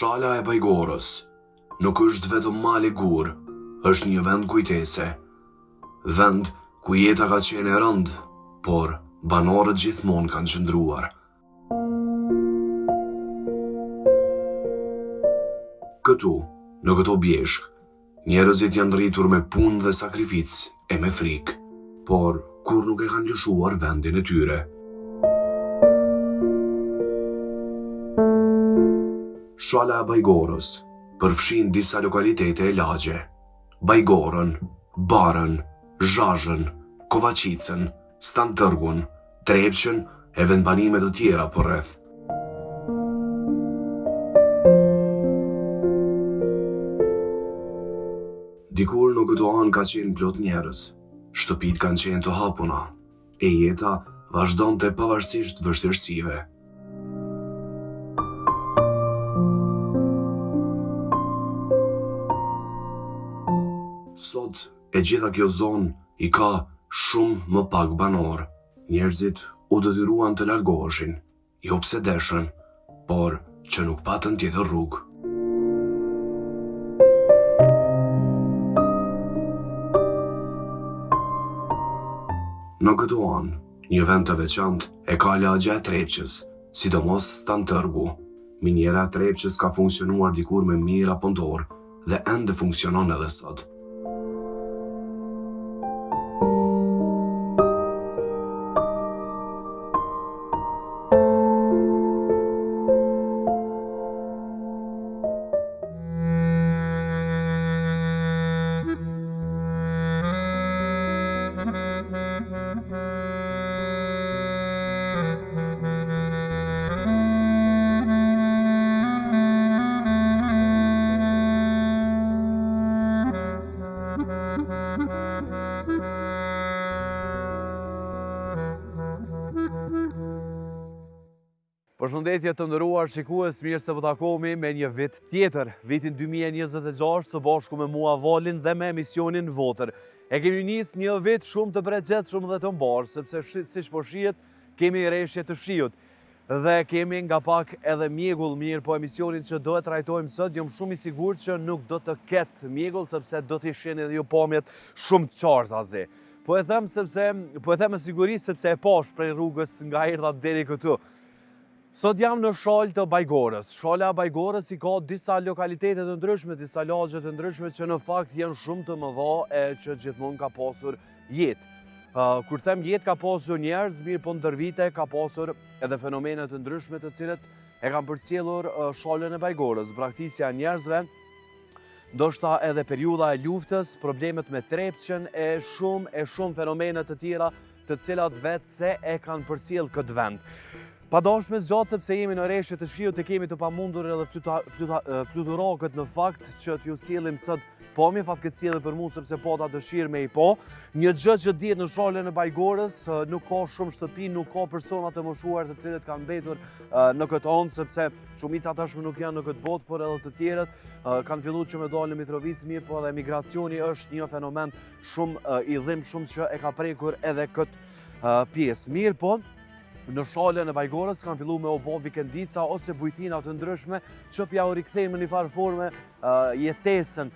Shala e Bajgorës nuk është vetëm mal e gur, është një vend kujtese. Vend ku jeta ka qenë e rëndë, por banorët gjithmonë kanë qëndruar. Këtu, në këto bjeshk, njerëzit janë rritur me punë dhe sakrificë e me frikë, por kur nuk e kanë lëshuar vendin e tyre. Shala e Bajgorës përfshin disa lokalitete e lagje: Bajgorën, Barën, Zhazhën, Kovacicën, Stantërgun, Trepçën e vendbanime të tjera përreth. Dikur në këto anë ka qenë plot njerëz, shtëpit kanë qenë të hapuna, e jeta vazhdonte pavarësisht vështirësive. Sot, e gjitha kjo zonë i ka shumë më pak banor. Njerëzit u detyruan të largoheshin, jo pse deshën, por që nuk patën tjetër rrugë. Në këto anë, një vend të veçantë e ka lagja e Trepçës, sidomos Stantërgu. Miniera e Trepçës ka funksionuar dikur me mira punëtor dhe ende funksionon edhe sot. Përshëndetje të nderuar shikues, mirë se po takohemi me një vit tjetër, vitin 2026, së bashku me mua Valin dhe me emisionin Votër. E kemi nisë një vit shumë të përgjithshëm dhe të mbarë, sepse siç po shihet, kemi rreshje të shiut dhe kemi nga pak edhe mjegull mirë, po emisionin që do e trajtojmë sot, jam shumë i sigurt që nuk do të ketë mjegull, sepse do të ishin edhe ju pamjet shumë të qarta azi. Po e them me siguri sepse e pash prej rrugës nga erdha deri këtu. Sot jam në shalë të Bajgorës. Shala e Bajgorës i ka disa lokalitetet të ndryshme, disa lagje të ndryshme që në fakt janë shumë të mëdha e që gjithmonë ka pasur jetë. Kur them jetë ka pasur njerëz, mirë po ndër vite ka pasur edhe fenomene të ndryshme të cilët e kanë përcjellur shalën e Bajgorës. Braktisja e njerëzve, ndoshta edhe periudha e luftës, problemet me Trepçën e shumë fenomene të tjera të cilat vetë se e kanë përcjell këtë vend. Pa dashme zgjatë sepse jemi në rreshje të shiut e kemi të pamundur edhe fluturakët në fakt që t'ju sjellim sot pamje, fatkeqësi edhe për mua sepse pata dëshirë me i po. Një gjë që dihet në shalën e Bajgorës, nuk ka shumë shtëpi, nuk ka persona të moshuar të cilët kanë mbetur në këtë anë, sepse shumica tashmë nuk janë në këtë botë, por edhe të tjerët kanë filluar që me dalë në Mitrovic, mirë po edhe emigracioni është një fenomen shumë i dhimbshëm shumë që e ka prekur edhe këtë pjesë. Mirë po, në shalën e Bajgorës kanë filluar me u bë vikendica ose bujtina të ndryshme që pja u rikthejnë në një farë forme jetesën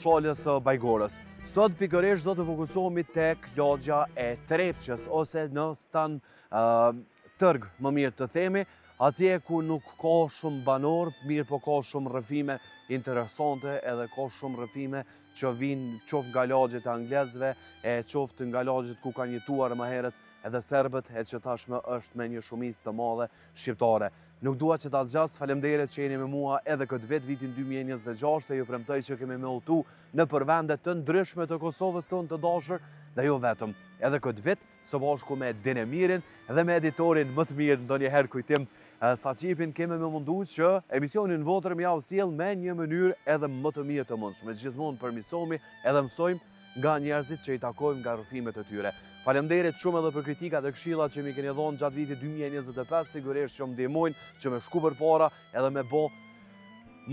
shalës së Bajgorës. Sot pikërisht do të fokusohemi tek lagja e Trepçës ose në Stantërg, më mirë të themi, atje ku nuk ka shumë banor, mirë po ka shumë rrëfime interesante edhe ka shumë rrëfime që vinë qoftë nga lagjet e anglezëve e qoftë nga lagjet ku kanë jetuar më herët edhe serbët, e që tashmë është me një shumicë të madhe shqiptare. Nuk dua që ta zgjas, faleminderit që jeni me mua edhe këtë vit, vitin 2026, e ju premtoj që kemi me udhëtu në përvende të ndryshme të Kosovës tonë të dashur, dhe jo vetëm. Edhe këtë vit, së bashku me Denemirin dhe me editorin më të mirë, ndonjëherë kujtim Saqipin, kemi me mundu që emisionin Votër m'ja u sjell me një mënyrë edhe më të mirë të mundshme. Gjithmonë përmirësohemi edhe mësojmë nga njerëzit që i takojmë nga rrëfimet e tyre. Faleminderit shumë edhe për kritikat e këshillat që mi keni dhënë gjatë vitit 2025, sigurisht që më ndihmojnë që me shku përpara edhe me bë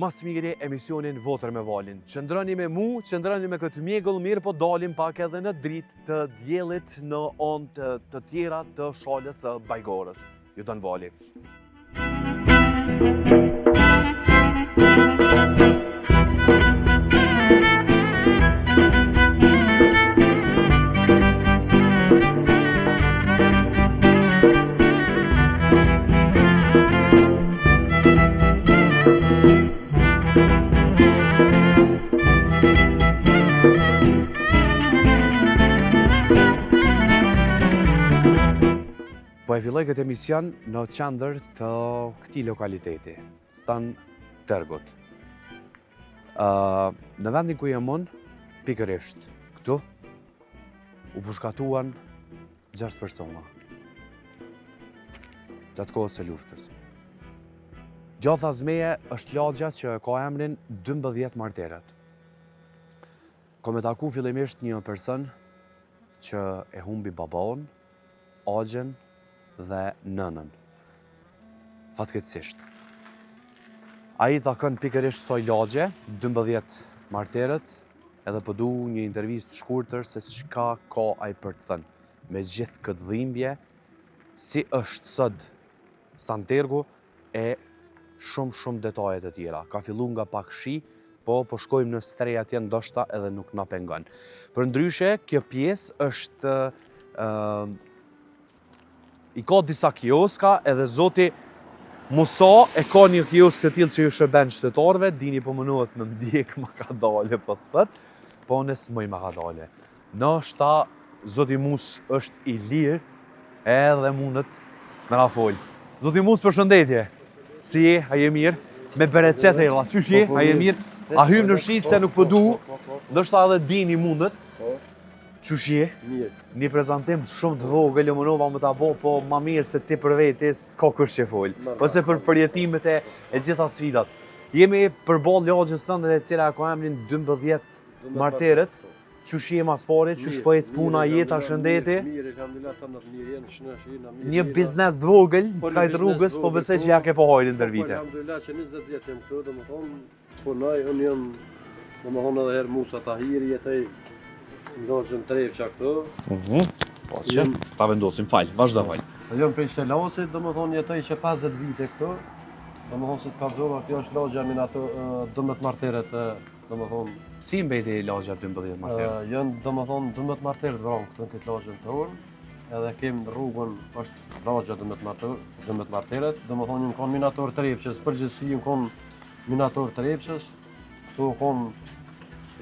mas miri emisionin Votër me Valin. Qëndroni me mu, qëndroni me këtë mjegull mirë, po dalim pak edhe në dritë të diellit në anë të tjera të shalës së Bajgorës. Ju don Vali. Po e filloj këtë emision në qendër të këtij lokaliteti, stan Tërgut. Në vendin ku jam unë, pikërisht këtu, u përshkatuan 6 persona gjatë kohës së luftës. Gjatha zmeje është lagja që ka emrin 12 marteret. Kom e taku fillimisht një person që e humbi babaun, agjen dhe nënën. Fatkeqësisht. Ai takon pikërisht kësaj lagje, 12 marteret, edhe po du një intervistë shkurtër se çka ka ai për të thënë. Me gjithë këtë dhimbje, si është sot stan Tërgu e shumë detajet e tjera. Ka fillu nga pak shi, po shkojmë në strej atje ndoshta edhe nuk na pengon. Për ndryshe, kjo pjesë është i ka disa kioska edhe zoti Musa e ka një kiosk të tillë që ju shërben qytetarëve, dini po mënohet me ndjek ma ka dale po të thët, po unë s'moj ma ka dale. Ndoshta zoti Mus është i lirë edhe mundet me na fol. Zoti Mus, përshëndetje. Si je? A je mirë? Me bereqet e illa. Qysh je? A je mirë? A hym në shi se nuk po du, ndoshta edhe dini mundet. Qysh je? Mirë. Një prezantim shumë të vogël, mënova më ta bo, po ma mirë se ti për veti s'ka kush që fol. Ose për përjetimet e gjitha sfidat. Jemi përballë lagjes tënde e cila ka emrin 12 marteret. Qysh je mas pari, qysh po ecë puna, jeta, shëndeti? Mirë, alhamdulillah, tëndat mirë jenë, shina mirë. Një biznes të vogël, skajt rrugës, po besoj që ja ke po hajrin ndër vite. Po alhamdulillah që 20 vjet jam këtu, domethënë punoj, unë jam domethënë edhe herë Musa Tahiri, jetoj ndoshën Trepça këtu. Po që ta vendosim, fal, vazhdo fal. Jam prej Selasit, domethënë jetoj që 50 vite këtu. Domethënë se të kafzova, kjo është lagja min ato 12 marteret, domethënë. Si mbeti lagja 12 marteret? Janë domethënë 12 marteret vronë këtu në këtë lagjën tonë. Edhe kemi në rrugën është lagja 12 marteret, domethënë jam kon minator Trepçës, përgjithësi jam kon minator Trepçës. Këtu kon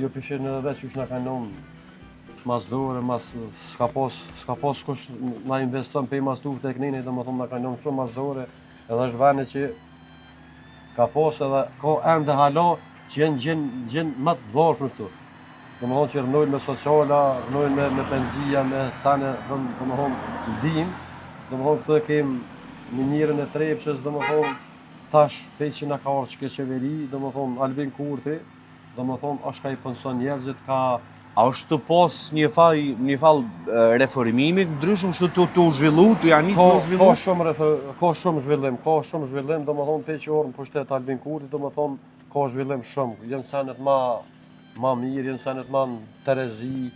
jo pishin edhe veç që na kanë nënë mas dore, mas s'ka pas kush na investon pe mas tu tek nene, domethënë na kanë nënë shumë mas dore, edhe është vani që ka pas edhe ka ende hala që janë më të varfër këtu. Domethënë që rënojnë me sociala, rënojnë me penzia, me sane, domethënë ndihmë. Domethënë këtu kemi minierën e Trepçës, domethënë tash pe që na ka ardhur çka qeveri, domethënë Albin Kurti, domethënë është ka i pension njerëzit ka. A është të pas një fal reformimi, ndryshëm është të zhvillu, të janë nisë të zhvillu? Ka shumë zhvillim, domethënë pe që orën pushtet Albin Kurti, domethënë ka zhvillim shumë. Janë senet ma mirë, janë senet ma në Terezi,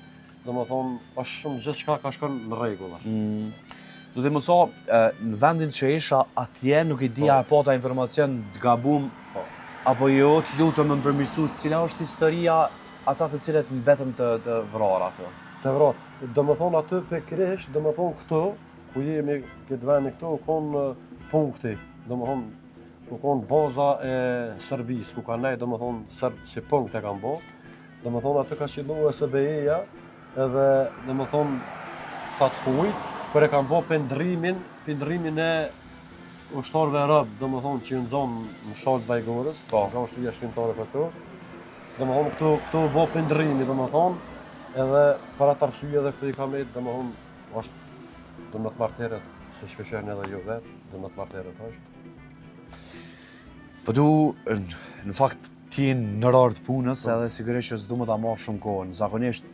domethënë është shumë gjithçka ka shkon në rregull ashtu. Do të mëso, në vendin që isha atje, nuk i dija po ta informacion të gabum, apo jo, të lutëm më përmirësu, cila është historia ata të cilët mbetëm të vrarë ato? Të vrarë, domethënë aty pikërisht, domethënë këtu, ku jemi këtë vend këtu, konë punkti, domethënë ku konë baza e Serbisë, ku ka nej domethënë serb si punkt e kanë bë. Domethënë aty ka qelluar SBE-ja, edhe domethënë tat hujt, kur e kanë bë pendrimin e ushtarëve arab, domethënë që në zonë në Shalt Bajgorës, zonë shtëpia shkrimtare e Kosovës. Domethënë këtu bë pendrimi, domethënë, edhe për atë arsye edhe këtu i kam nejtë, domethënë është 12 marteret, si shpeshherën edhe jo vetë, 12 marteret është. Po du, në fakt, ti në rarë të punës, edhe sigurisht që s'du më ta marrë shumë kohën. Zakonisht,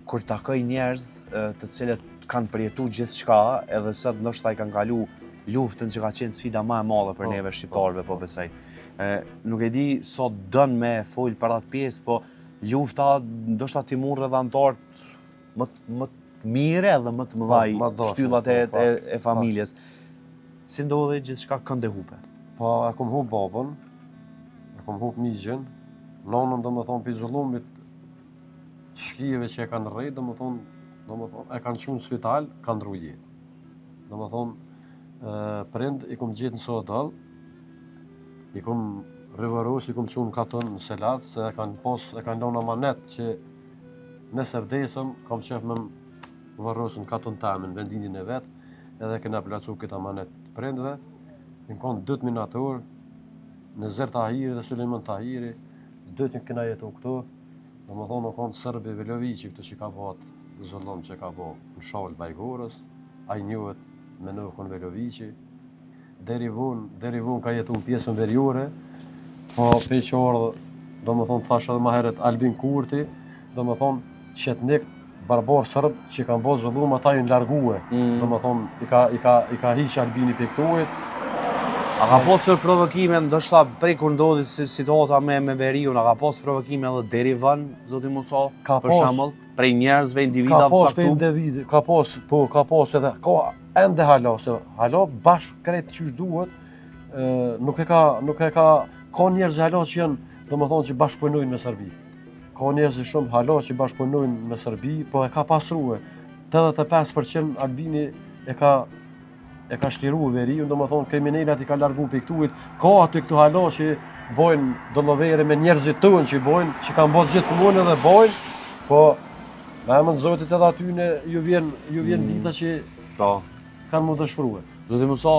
kur takoj njerëz të cilët kanë përjetu gjithçka, edhe sot ndoshta i kanë kalu luftën që ka qenë sfida më e madhe për neve shqiptarëve, po besoj. Nuk e di sot dën me fol për atë pjesë, po lufta ndoshta ti murr edhe antarët më të mirë edhe më të mëdhaj shtyllat e familjes. Si ndodhi gjithçka kënd e hupe? Po e kom humb babën, e kom humb miqjen, nonën domethënë pi zullumit shkijeve që e kanë rrit, domethënë e kanë çuar në spital, kanë ndru jetë. Domethënë prind i kom gjetë në Sodall, i kom rivaros, i kom çuar në katon në Selat, se e kanë lënë amanet që nëse vdesëm, kam qef me varros në katon tamë, në vendinin e vet, edhe kena placu këtë amanet prindve, në konë 2 minator, Nëzer Tahiri dhe Sulejman Tahiri, 2 që kena jetu këtu, dhe më thonë në konë Sërbi Velovici këtu që ka bëhat zullum që ka bëhat në shalë Bajgorës, a i njohet me nëkon Velovici, deri vonë ka jetu në pjesën veriore, po peqorë, do më thonë, thashe edhe ma heret Albin Kurti, do më thonë, qetnik, barbar sërb që kanë bërë zullum, ata i në largue, do më thonë, i ka hiqë Albini për këtuit. A ka posë provokime, ndoshta prej kur ndodhi si situata me Veriun, a ka posë provokime edhe deri vën, zoti Musa, për shembull, prej njerëzve, individave të caktuar? Ka posë edhe, ka ende hala, se hala bashkë kretë qysh duhet, nuk e ka njerëz hala që janë, do më thonë që bashkëpunojnë me Serbi. Ka njerëz shumë hala që bashkëpunojnë me Serbi, po e ka pasrua. 85% Albini e ka shliru Veriun, do më thonë kriminalat i ka largu për këtuit. Ka aty këtu hala që bojnë dëllovere me njerëzit tënë që bojnë, që kanë bërë gjithë punën edhe bojnë, po me emën Zotit edhe atyne ju vjen dita që kanë më dëshpruhe. Zoti Musa,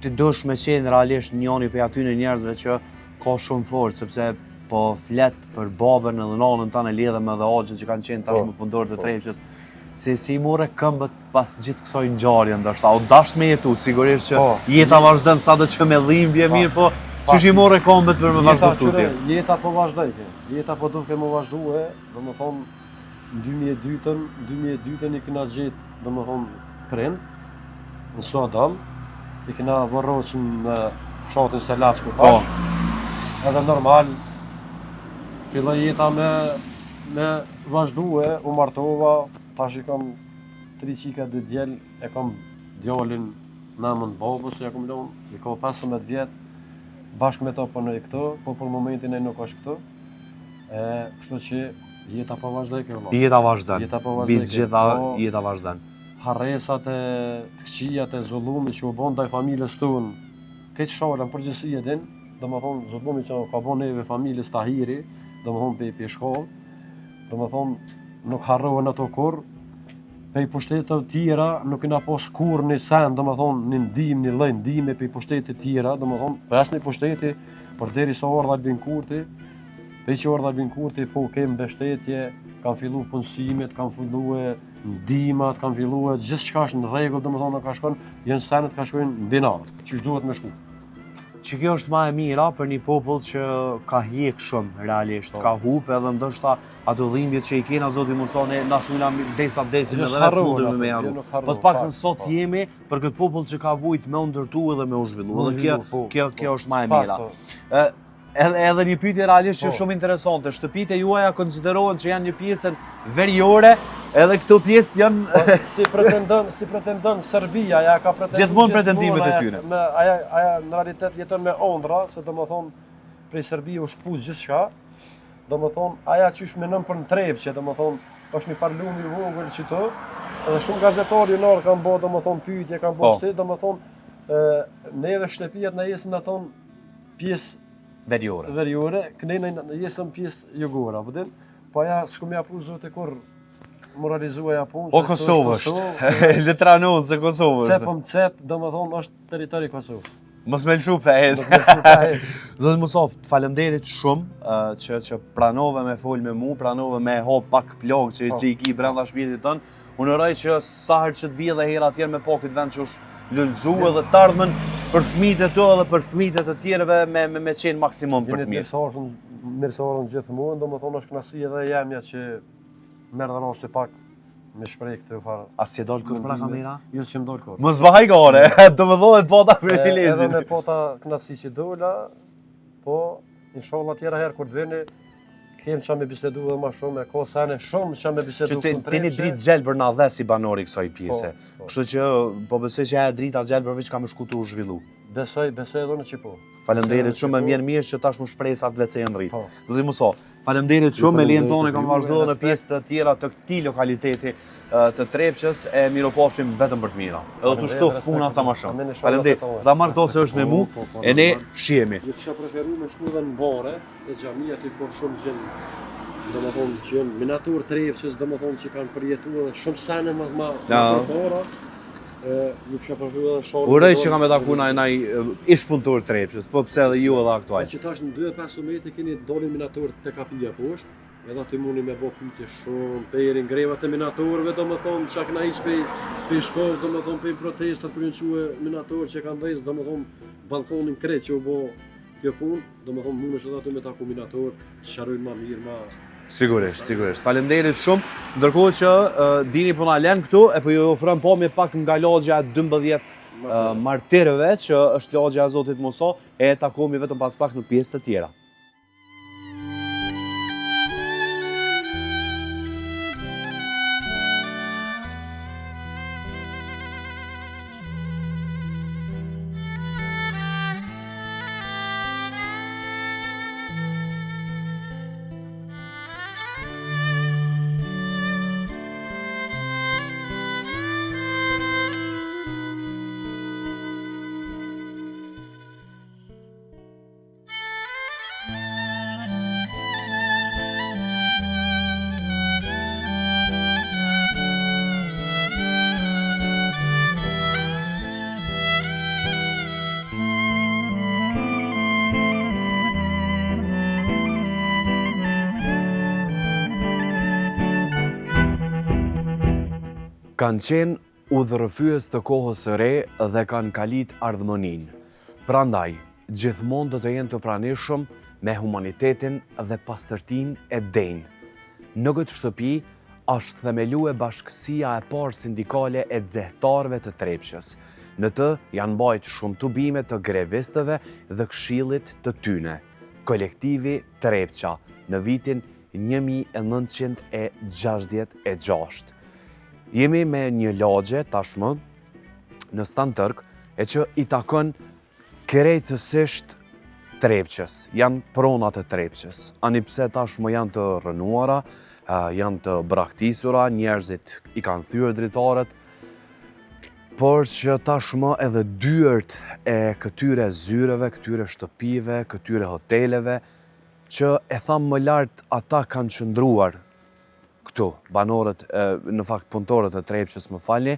ti dush me qenë realisht njëri për atyne njerëzve që ka shumë fortë, sepse po flet për babën edhe nanën tanë lidhe me dhe Axhën që kanë qenë tashmë punëtorë të Trepçës. Si more këmbët pas gjithë kësaj ngjarje ndoshta, o dash me jetu, sigurisht që jeta vazhdon sado që me dhimbje mirë, po çish i more këmbët për me vazhdu tutje. Jeta po vazhdoi. Jeta po duke më vazhduar, domethënë në 2002-ën i kena gjetë, domethënë prind në Sudan, i kena varrosin në fshatin Selasku thash. Edhe normal filloi jeta me vazhduar, u martova. Tash i kam 3 qika 2 djel, e kam djalin namën babës, ja kam lënë, i ka 15 vjet, bashkë me ta punoj këtu, po për momentin ai nuk është këtu. Kështu që jeta po vazhdoi kjo. Jeta vazhdon. Vit gjitha jeta vazhdon. Harresat e të këqijat e zullumit që u bën ndaj familjes tonë, këtë shola në përgjithësi e din, domethënë zullumi që ka bën neve familjes Tahiri, domethënë pe shkollë, domethënë nuk harrohen ato kur, pej pushtetet tjera nuk kena pas kur një sen, domethënë një ndihmë, një lloj ndihme pej pushtetet tjera, domethënë për asnjë pushteti, por derisa ardha Albin Kurti, pej që ardha Albin Kurti, po kem mbështetje, kanë filluar punësimet, kanë filluar ndihmat, kanë filluar gjithçka është në rregull, domethënë ka shkon, janë senet ka shkojnë dinar, çish duhet me shku. Që kjo është ma e mira për një popull që ka hjek shumë realisht, ka hup edhe ndoshta ato dhimbjet që i kena zoti Musa ne na sulna desa desim edhe vetë mundemi me jaru. Po të paktën sot jemi për këtë popull që ka vujt me u ndërtu edhe me u zhvillu. Edhe kjo është ma e mira. Edhe një pyetje realisht që shumë interesante. Shtëpitë juaja konsiderohen që janë një pjesë veriore, edhe këto pjesë janë si pretendon Serbia, ja ka pretenduar gjithmonë pretendimet e tyre. Aja në realitet jeton me ondra, se domethënë prej Serbia u shkput gjithçka. Domethënë aja qysh menon për në Trepçe, domethënë është një parlament i vogël që të, edhe shumë gazetarë jonar kanë bërë domethënë pyetje, kanë bërë se domethënë neve shtëpiat na jesin aton pjesë veriore, kënejnë jesëm pjesë jugore, apo din? Po aja s'ku me apu zote kur moralizuaj apu. O Kosovë është, letranon se Kosovë është. Cepëm cep, do më thonë është teritori Kosovës. Mos me lëshu pëhes. Zotë Musa, falemderit shumë që pranove me fol me mu, pranove me hop pak plog që i ki brenda shpirtit tënë. Unë rëj që sa herë që të vje dhe hera tjerë me po këtë vend që është lullzu edhe të ardhmen për fëmijët e to edhe për fëmijët e të tjerëve me qenë maksimum për të mirë. Mirësorën gjithmonë, do më thonë është knasi edhe jemja që merë dhe rosë pak me shprej këtë farë. A si e dollë këtë pra kamera? Jo që më dollë këtë. Më zbahaj gare, do më dhohet pota privilegjin. Edhe me pota knasi që dolla, po, inshallah tjera herë kur të veni, kemë që me bisedu dhe ma shumë, e ko sene shumë që me bisedu që ti një dritë gjelbër në adhe si banori kësaj pjese. Kështu që, po besoj që e drita gjelbërve që ka më shkutu u zhvillu. Besoj edhe në që po. Falemderit shumë, e mjerë mirë që tash më shpresa të lecejnë rritë. Zoti Musa, falemderit shumë, me lijen tonë kam vazhdo në pjesë të tjera të këtij lokaliteti të Trepçës, e miropafshim vetëm për të mira. Edhe të shtoft puna sa më shumë. Falemderit. Dha marrë këto se është me mu, e ne shihemi. Ju kisha preferuar me shku dhe në bare, e xhamia aty po shumë gjën, domethënë që janë minatur Trepçës, domethënë që kanë përjetuar edhe shumë sene më para. Ju kisha përfyu edhe shonë. Uroj që kam e taku naj ish punëtor Trepçës, po pse edhe ju edhe aktual. Që tash në 2-15 keni dolin minator të kapia poshtë, edhe aty mundi me bo pyetje shumë, pejrin grevat e minatorëve, do më thonë, që këna iq pej shkollë, do më thonë, pej protestat kërë në quë minatorë që kanë dhejës, do më thonë, balkonin krejt që u bo kjo punë, do më thonë, mund është edhe aty me taku minatorë, që sharojnë ma mirë, ma... Sigurisht. Falenderit shumë. Ndërkohë që dini po na lën këtu e po ju ofron po me pak nga lagja 12 martirëve që është lagja e Zotit Musa e takohemi vetëm pas pak në pjesë të tjera. Kanë qenë udhërëfyes të kohës së re dhe kanë kalit ardhmënin. Prandaj, gjithmonë do të jenë të pranishëm me humanitetin dhe pastërtin e denjë. Në këtë shtëpi është themelue bashkësia e parë sindikale e nxehtarëve të Trepçës. Në të janë mbajtur shumë tubime të grevistëve dhe këshillit të tyne. Kolektivi Trepça në vitin 1966. Jemi me një lagje tashmë në Stan Tërk e që i takon krejtësisht Trepçës, janë pronat e Trepçës. Ani pse tashmë janë të rënuara, janë të braktisura, njerëzit i kanë thyer dritaret, por që tashmë edhe dyert e këtyre zyreve, këtyre shtëpive, këtyre hoteleve, që e tham më lart ata kanë qëndruar këtu, banorët, në fakt punëtorët e Trepçës, më falni,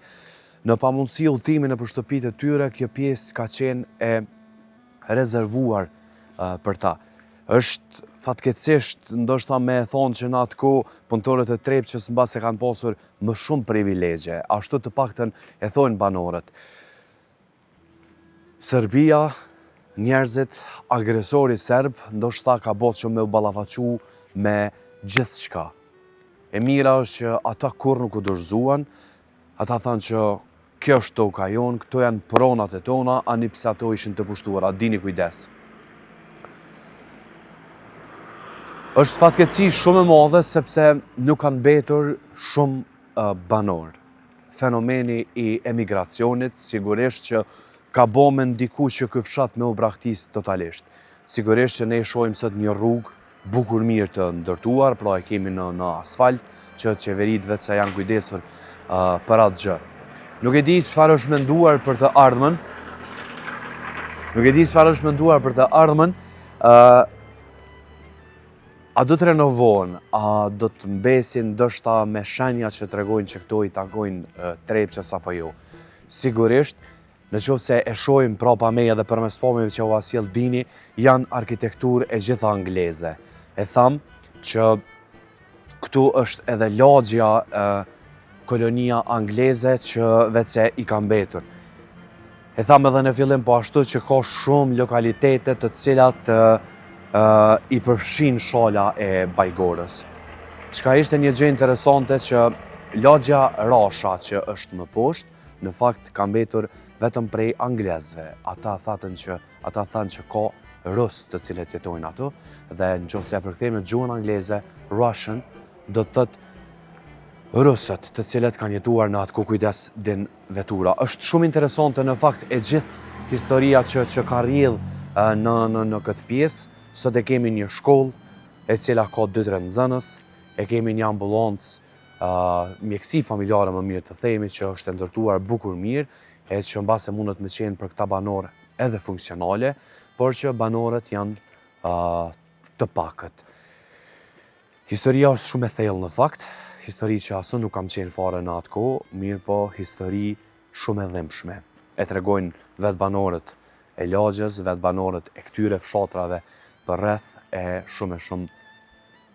në pamundësi udhtimi nëpër shtëpitë e tyre, kjo pjesë ka qenë e rezervuar për ta. Është fatkeqësisht ndoshta me thonë që në atë kohë punëtorët e Trepçës mbas e kanë pasur më shumë privilegje, ashtu të paktën e thonë banorët. Serbia, njerëzit, agresori serb, ndoshta ka botë që me u ballafaqu me gjithçka. E mira është që ata kur nuk u dorëzuan, ata thanë që kjo është toka jonë, këto janë pronat e tona, ani pse ato ishin të pushtuara, dini kujdes. Është fatkeqësi shumë e madhe sepse nuk kanë mbetur shumë banor. Fenomeni i emigracionit sigurisht që ka bo me ndiku që ky fshat me u braktis totalisht. Sigurisht që ne shohim sot një rrugë bukur mirë të ndërtuar, pra e kemi në asfalt, që qeverit vetë se janë kujdesur për atë gjë. Nuk e di çfarë është menduar për të ardhmen. A do të renovohen, a do të mbesin ndoshta me shenja që tregojnë që këto i takojnë Trepçës apo jo. Sigurisht, nëse e shohim prapa meja dhe përmes pamjeve që u sjell dini, janë arkitekturë e gjitha angleze. E tham që këtu është edhe lagja kolonia angleze që vetë i ka mbetur. E tham edhe në fillim po ashtu që ka shumë lokalitete të cilat i përfshin shala e Bajgorës. Çka ishte një gjë interesante që lagja Rasha që është më poshtë, në fakt ka mbetur vetëm prej anglezëve. Ata thanë që ka rus të cilët jetojnë ato, dhe nëse e përkthejmë në gjuhën angleze, Russian do të thotë rusët të cilët kanë jetuar në atë ku kujdes din vetura. Është shumë interesante në fakt e gjithë historia që ka rrjedh në këtë pjesë. Sot e kemi një shkollë e cila ka 2-3 nxënës, e kemi një ambulancë mjekësi familjare më mirë të themi që është e ndërtuar bukur mirë, e që mbase mundet me qenë për këta banorë edhe funksionale, por që banorët janë të pakët. Historia është shumë e thellë në fakt, histori që asë nuk kam qenë fare në atë kohë, mirë po histori shumë e dhimbshme. E tregojnë vetë banorët e lagjës, vetë banorët e këtyre fshatrave për rreth e shumë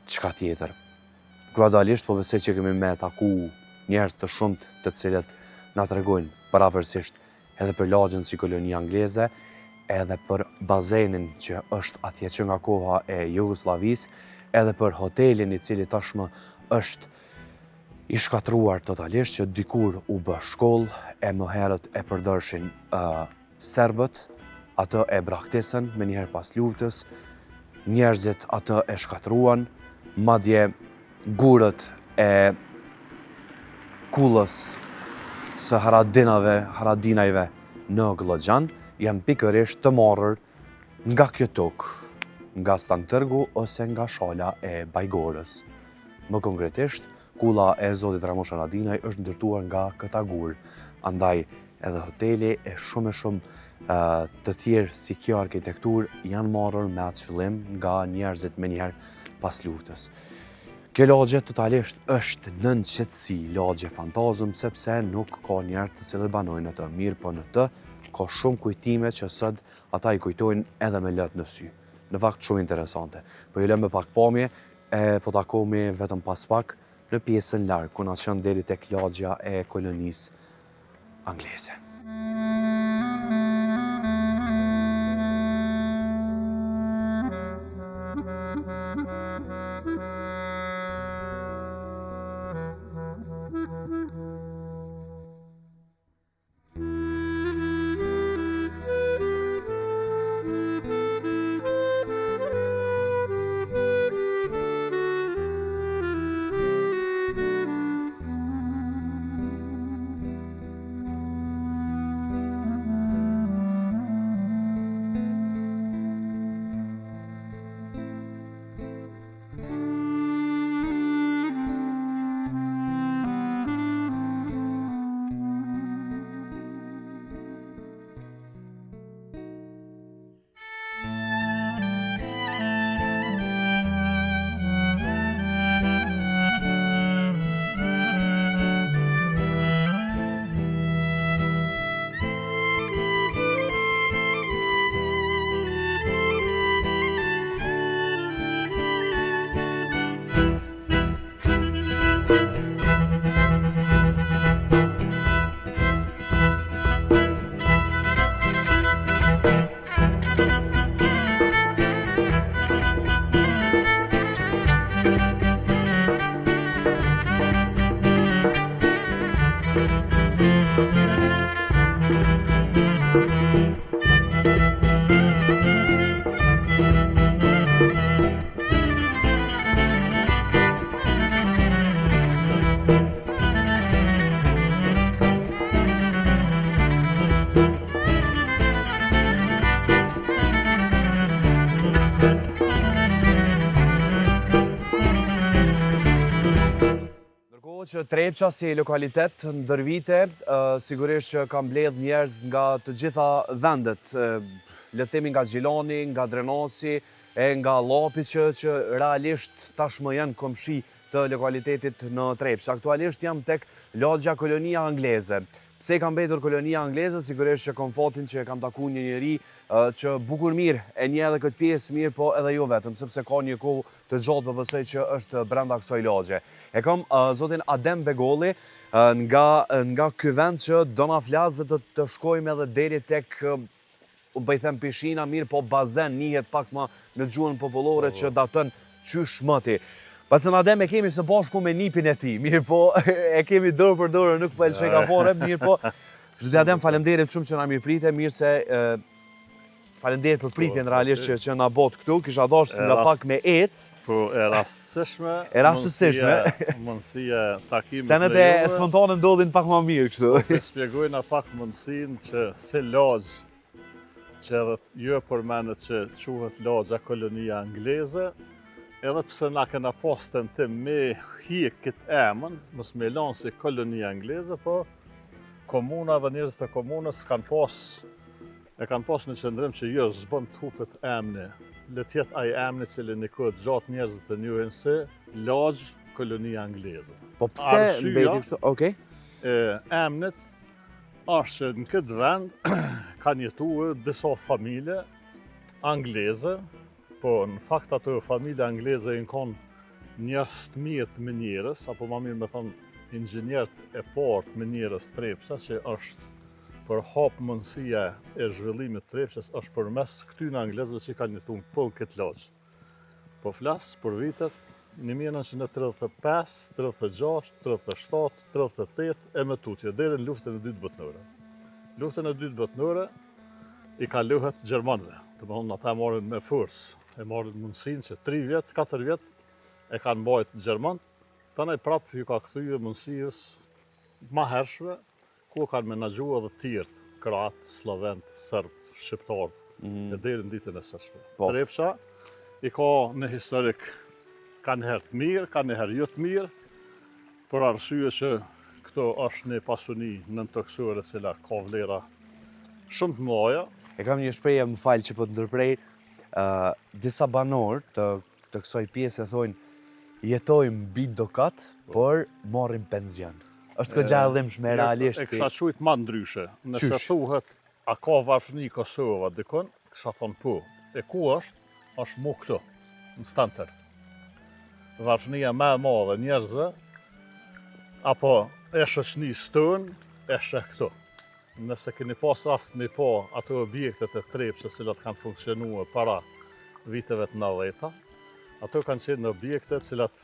çka tjetër. Gradualisht po besoj që kemi me taku njerëz të shumt të cilët na tregojnë pavarësisht edhe për lagjën si koloni angleze, edhe për bazenin që është atje që nga koha e Jugosllavisë, edhe për hotelin i cili tashmë është i shkatruar totalisht, që dikur u bë shkollë, e më herët e përdorshin serbët, atë e braktisën me njëherë pas luftës, njerëzit atë e shkatruan, madje gurët e kullës së haradinajve në Glogjan janë pikërisht të marrër nga kjo tokë, nga Stantërgu ose nga shala e Bajgorës. Më konkretisht, kulla e zotit Ramosh Haradinaj është ndërtuar nga këta gurë, andaj edhe hoteli e shumë të tjerë si kjo arkitektur janë marrër me atë qëllim nga njerëzit me njëherë pas luftës. Kjo lagje totalisht është nën qetësi, lagje fantazëm, sepse nuk ka njerë të cilët banojnë atë mirë, po në të ka shumë kujtime që sot ata i kujtojnë edhe me lët në sy. Në fakt shumë interesante. Po ju lëmë me pak pamje, po takohemi vetëm pas pak në pjesën larg, ku na çon deri tek lagja e kolonisë angleze. Që Trepqa si lokalitet ndër vite, sigurisht që ka mbledh njerëz nga të gjitha vendet, le të themi nga Gjilani, nga Drenasi, e nga Llapi që realisht tashmë janë komshi të lokalitetit në Trepqa. Aktualisht jam tek lagja Kolonia Angleze. Pse kam mbetur Kolonia Angleze? Sigurisht që kam fatin që kam taku një njeri që bukur mirë e një edhe këtë pjesë mirë, po edhe jo vetëm, sepse ka një kohë të gjatë për pësej që është brenda kësaj lagje. E kam zotin Adem Begolli nga ky vend që do na flas dhe të shkojmë edhe deri tek, bëjthem pishina mirë, po bazen njihet pak më në gjuhën popullore që daton qysh mëti. Pasën Adem e kemi së bashku me nipin e ti, mirë po e kemi dorë për dorë, nuk pëllë që ka fore, mirë po. Zotin Adem, falemderit shumë që na mirë prite, mirë se falemderit për pritjen realisht që na bot këtu, kisha dasht nga pak me ecë. Po e rastësishme. E rastësishme. Mundësia takimit në Senet e spontanë ndodhin pak më mirë kështu. Po spjegojna pak mundësin që si lagjë që edhe jo përmenet që quhet lagja Kolonia Angleze, edhe pse na kena pas tentim me hik këtë emën, mos me lanë si Kolonia Angleze, po komuna dhe njerëzit e komunës kanë pas në qëndrim që jo zbën të hupet emni. Le tjetë ai emni cili një kohë gjatë njerëzit të njohin se lagjë Kolonia Angleze. Po pse mbeti kështu? Okej. Emnit është që në këtë vend kanë jetuar disa familje angleze, po në fakt ato familje angleze në konë njës të mirë të mënyrës, apo ma mirë me thonë inxhinjerët e parë të mënyrës Trepça, që është për hap mundësia e zhvillimit të Trepçës, është përmes këtyre anglezëve që kanë jetuar po në këtë lagjë. Po flas për vitet 1935, 36, 37, 38 e më tutje, deri në luftën e dytë botërore. Luftën e dytë botërore i kaluhet gjermanëve, domethënë ata marrin me forcë, e marrin mundësinë që 3 vjet, 4 vjet e kanë mbajtur gjermanët, tani prapë ju ka kthyer mundësisë më hershme ku kanë menaxhuar edhe të tjerë, kroatë, slovenë, serbë, shqiptarë, e deri në ditën e sotshme. Trepça i ka në historik kanë herë të mirë, kanë herë jo të mirë, për arsye që këto është një pasuni nëntoksore cila ka vlera shumë të mëdha. E kam një shprehje, më falë që po të ndërprej, disa banor të kësaj pjese thonë jetojmë mbi dokat, por marrim penzion. Është këtë gjallëmshme realisht. E kisha qujtë ma ndryshe. Nëse thuhet, a ka varfëni Kosova dikon, kisha thonë po. E ku është? Është mu këtu, në Stanter. Varfënia më e madhe njerëzve, apo e shoqënisë tonë, e sheh këtu. Nëse keni pas rast me pa ato objektet e Trepçës cilat kanë funksionuar para viteve të 90-ta, ato kanë qenë objekte cilat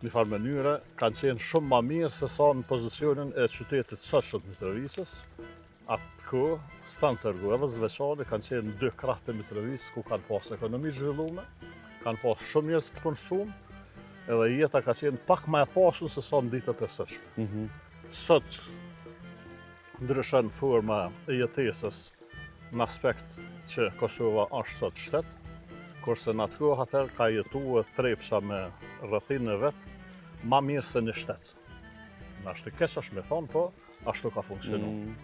në farë mënyre kanë qenë shumë më mirë se sa në pozicionin e qytetit sotshëm të Mitrovicës. Atë kohë, Stantergu edhe Zveçani kanë qenë 2 krah të Mitrovicës ku kanë pas ekonomi zhvillume, kanë pas shumë njerëz të konsum, edhe jeta ka qenë pak më e pasun se sa në ditët e sotshme. Sot ndryshon forma e jetesës në aspekt që Kosova është sot shtet, kurse në atë kohë atëherë ka jetuar Trepça me rrethinë e vet më mirë se në shtet. Në ashtë të keq është me thonë, po ashtu ka funksionuar.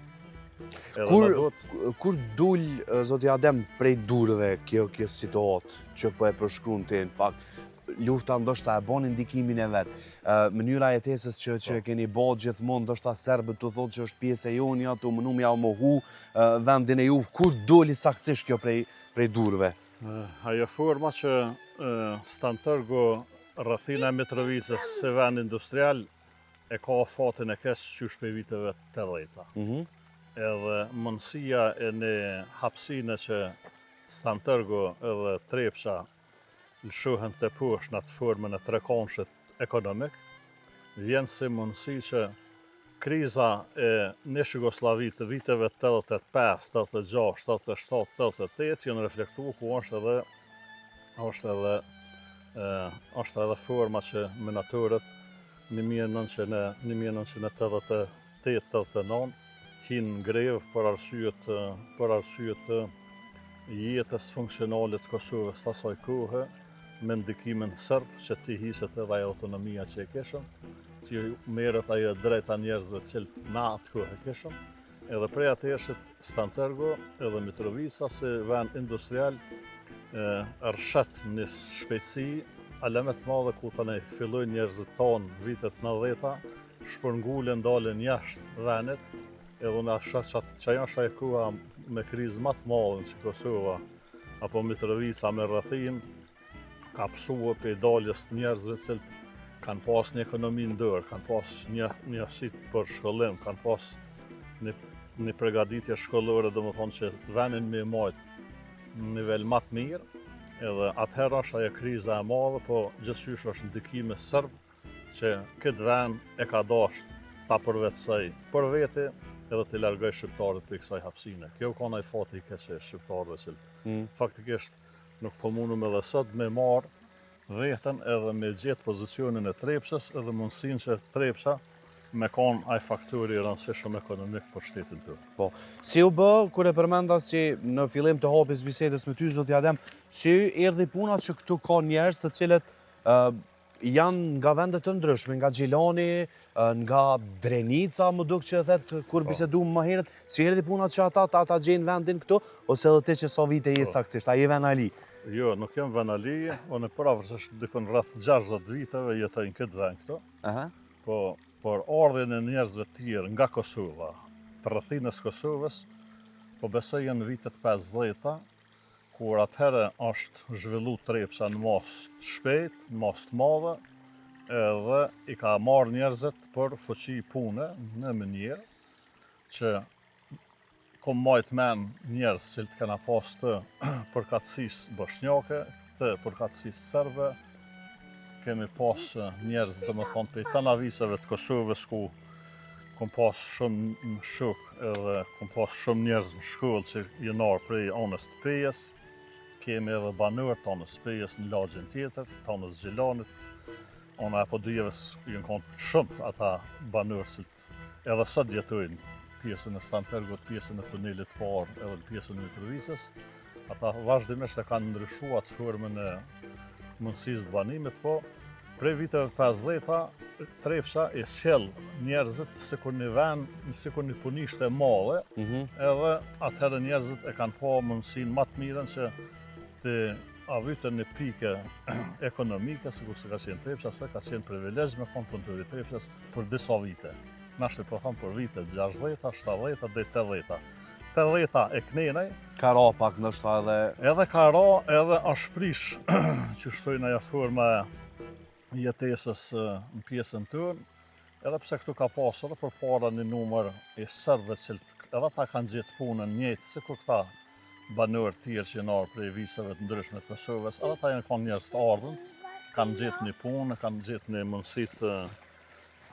Kur dul zoti Adem prej durve kjo situatë që po e përshkruan ti në fakt, lufta ndoshta e bën ndikimin e vet. Mënyra e jetesës që keni bërë gjithmonë, ndoshta serbët të thotë që është pjesë e joni, tu më numja u mohu vendin e juve, kur doli saktësisht kjo prej durve? Ajo forma që Stantergu rrethina e Mitrovicës se vend industrial e ka fatin e keq qysh për viteve të 80-ta. Edhe mundësia e në hapësine që Stantergu edhe Trepça lëshohen të poshtë në atë formën e trekonshit ekonomik, vjen si mundësi që kriza e nesh Jugosllavi të viteve 85, 86, 87, 88 janë reflektuar ku është edhe forma që menatorët në 1988-89 hinë grevë për arsye të jetës funksionalit të Kosovës të asaj kohe, me ndikimin serb që ti hiset edhe ajo autonomia që e keshëm, që merret ajo drejta njerëzve cilët na atë kohë e keshëm, edhe prej atëhershit Stantergu edhe Mitrovica si vend industrial rrshet në shpejtësi, alemet madhe ku tani fillojnë njerëzit tonë vitet 90-ta, shpërngulën dalën jashtë vendit, edhe në ashtë që janë shtaj koha me krizë më të madhe që Kosova apo Mitrovica me rrethin, ka pësua për daljes të njerëzve cilët kanë pas një ekonomi ndër, kanë pas një asit për shkollim, kanë pas një pregaditje shkollore, do më thonë që venin me majtë në nivel më të mirë, edhe atëherë është ajo kriza e madhe, po gjithçysh është ndikimi serb që këtë vend e ka dashur ta përvetësoj për vete edhe të largoj shqiptarët për kësaj hapësine. Kjo ka ndaj fati i keq e shqiptarëve që faktikisht nuk po mundum edhe sot me marrë veten edhe me gjetë pozicionin e Trepçës edhe mundësinë që Trepça me kanë ai faktori i rëndësishëm ekonomik për shtetin tonë. Po, si u bë kur e përmenda si në fillim të hapjes bisedës me ty zoti Adem, si erdhi puna që këtu ka njerëz të cilët janë nga vende të ndryshme, nga Gjilani, nga Drenica, më duk që thet kur biseduam më herët, si erdhi puna që ata gjejnë vendin këtu, ose edhe ti që sa vite jetë saktësisht, a je venali? Jo, nuk jam venali, unë pavarësisht dikon rreth 60 viteve jetoj në këtë vend këtu. Por ardhjen e njerëzve të tjerë nga Kosova, të rrethinës Kosovës, po besoj janë vitet 50-ta, kur atëherë është zhvillu Trepça në mos të shpejt, në mos të madhe, edhe i ka marrë njerëzit për fuqi pune në mënyrë që kom majt men njerëz që të kena pas të përkatësisë bosnjake, të përkatësisë serbe, kemi pas njerëz dhe më thonë për të naviseve të Kosovës ku kom pas shumë në shuk edhe kom pas shumë njerëz në shkollë që jenar prej anës të Pejes, kemi edhe banor të anës të Pejes në lagjin tjetër, të anës Gjelanit, ona e po dyjeves jenë konë shumë ata banor që edhe sot jetojnë pjesën e Stantergut, pjesën e tunelit parë edhe pjesën e Mitrovices, ata vazhdimisht e kanë ndryshuar atë formën e mundësisë të banimit, po prej viteve 50-ta, Trepça e sjell njerëzit sikur një vend, sikur një punishte e madhe, edhe atëherë njerëzit e kanë pa mundësinë më të mirën që të avytën një pike ekonomike, sikur se ka qenë Trepça, se ka qenë privilegj me konë punëtori Trepçës për disa vite. Nashtë po thonë për vitet 60-ta, 70-ta dhe 80-ta. 80-ta e knenej. Ka ra pak ndoshta edhe... Edhe ka ra, edhe ashprish që shtojnë aja forma jetesës në pjesën tërë, edhe pse këtu ka pasur edhe për para një numër i serbëve që edhe ta kanë gjetë punën njëjtë, si kur këta banor tjerë që janë prej viseve të ndryshme të Kosovës, edhe ta janë kanë njerëz të ardhur, kanë gjetë një punë, kanë gjetë një mundësi të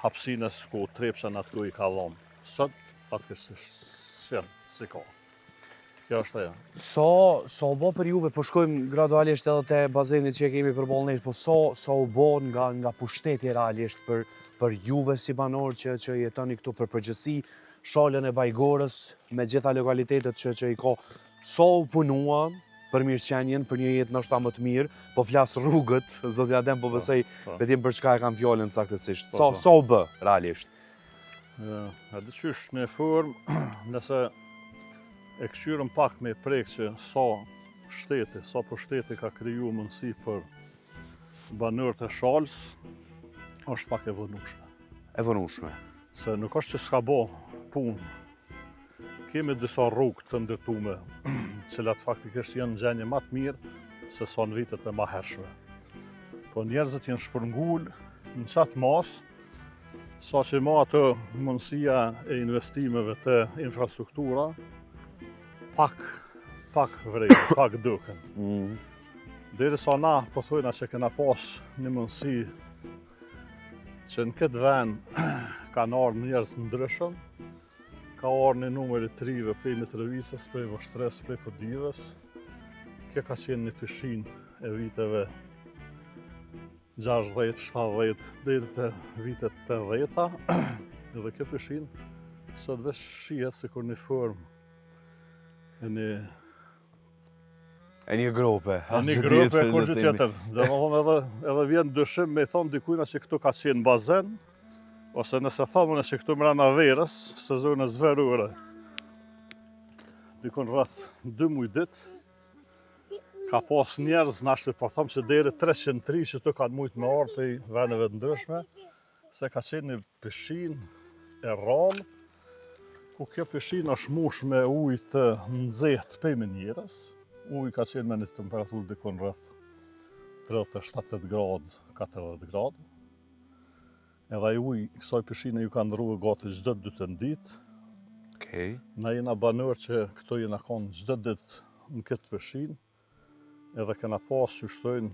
hapësinës ku Trepça në aty i ka dhënë. Sot faktikisht si ka. Kjo është ajo. Sa u bë për juve, po shkojmë gradualisht edhe te bazeni që kemi përballë nesh, po sa u bë nga pushteti realisht për juve si banor që jetoni këtu për përgjithësi, shalën e Bajgorës me gjitha lokalitetet që i ka, sa u punua për mirëqenjen, për një jetë ndoshta më të mirë, po flas rrugët, zoti Adem po besoj vetëm për çka e kam fjalën saktësisht. Sa u bë realisht? A dyqysh në formë, nëse e këshyrëm pak me prek që sa pushteti ka kriju mundësi për banorët e shalës, është pak e vënushme. E vënushme. Se nuk është që s'ka bo punë. Kemi disa rrugë të ndërtume, cilat faktikisht janë në gjenje më të mirë se sa në vitet e më hershme. Po njerëzit janë shpërngull në qatë mas, sa që ma atë mundësia e investimeve të infrastruktura, pak vrejnë, pak duken. Deri sa na, po thojna që kena pas një mundësi që në këtë vend kanë ardhur njerëz ndryshëm, ka ardhur një numër i trive prej Mitrovices, prej Voshtres, prej Podives. Kjo ka qenë një pishinë e viteve 60, 70, deri te vitet 80-ta. Edhe kjo pishinë sot veç shihet sikur një formë e një grope. Një grope, kur gjë tjetër. Dhe më thonë edhe vjen dyshim me thonë dikujna që këtu ka qenë bazen, ose nëse thamën që këtu mrena verës, sezonës verore, dikun rreth 2 muj dit, ka pas njerëz, nashtë po thamë që deri 303 që tu kanë mujt me ardhur prej vendeve të ndryshme, se ka qenë një pishinë e rrallë, ku kjo pishinë është mush me ujë të nxehtë pej mënyrës. Uji ka qenë me një temperaturë dikon rreth 37 gradë, 40 gradë. Edhe ai ujë i kësaj pishine ju ka ndrruar gati çdo 2 ditë. Okej. Na jena banor që këto jena konë çdo ditë në këtë pishinë, edhe kena pas që shtojnë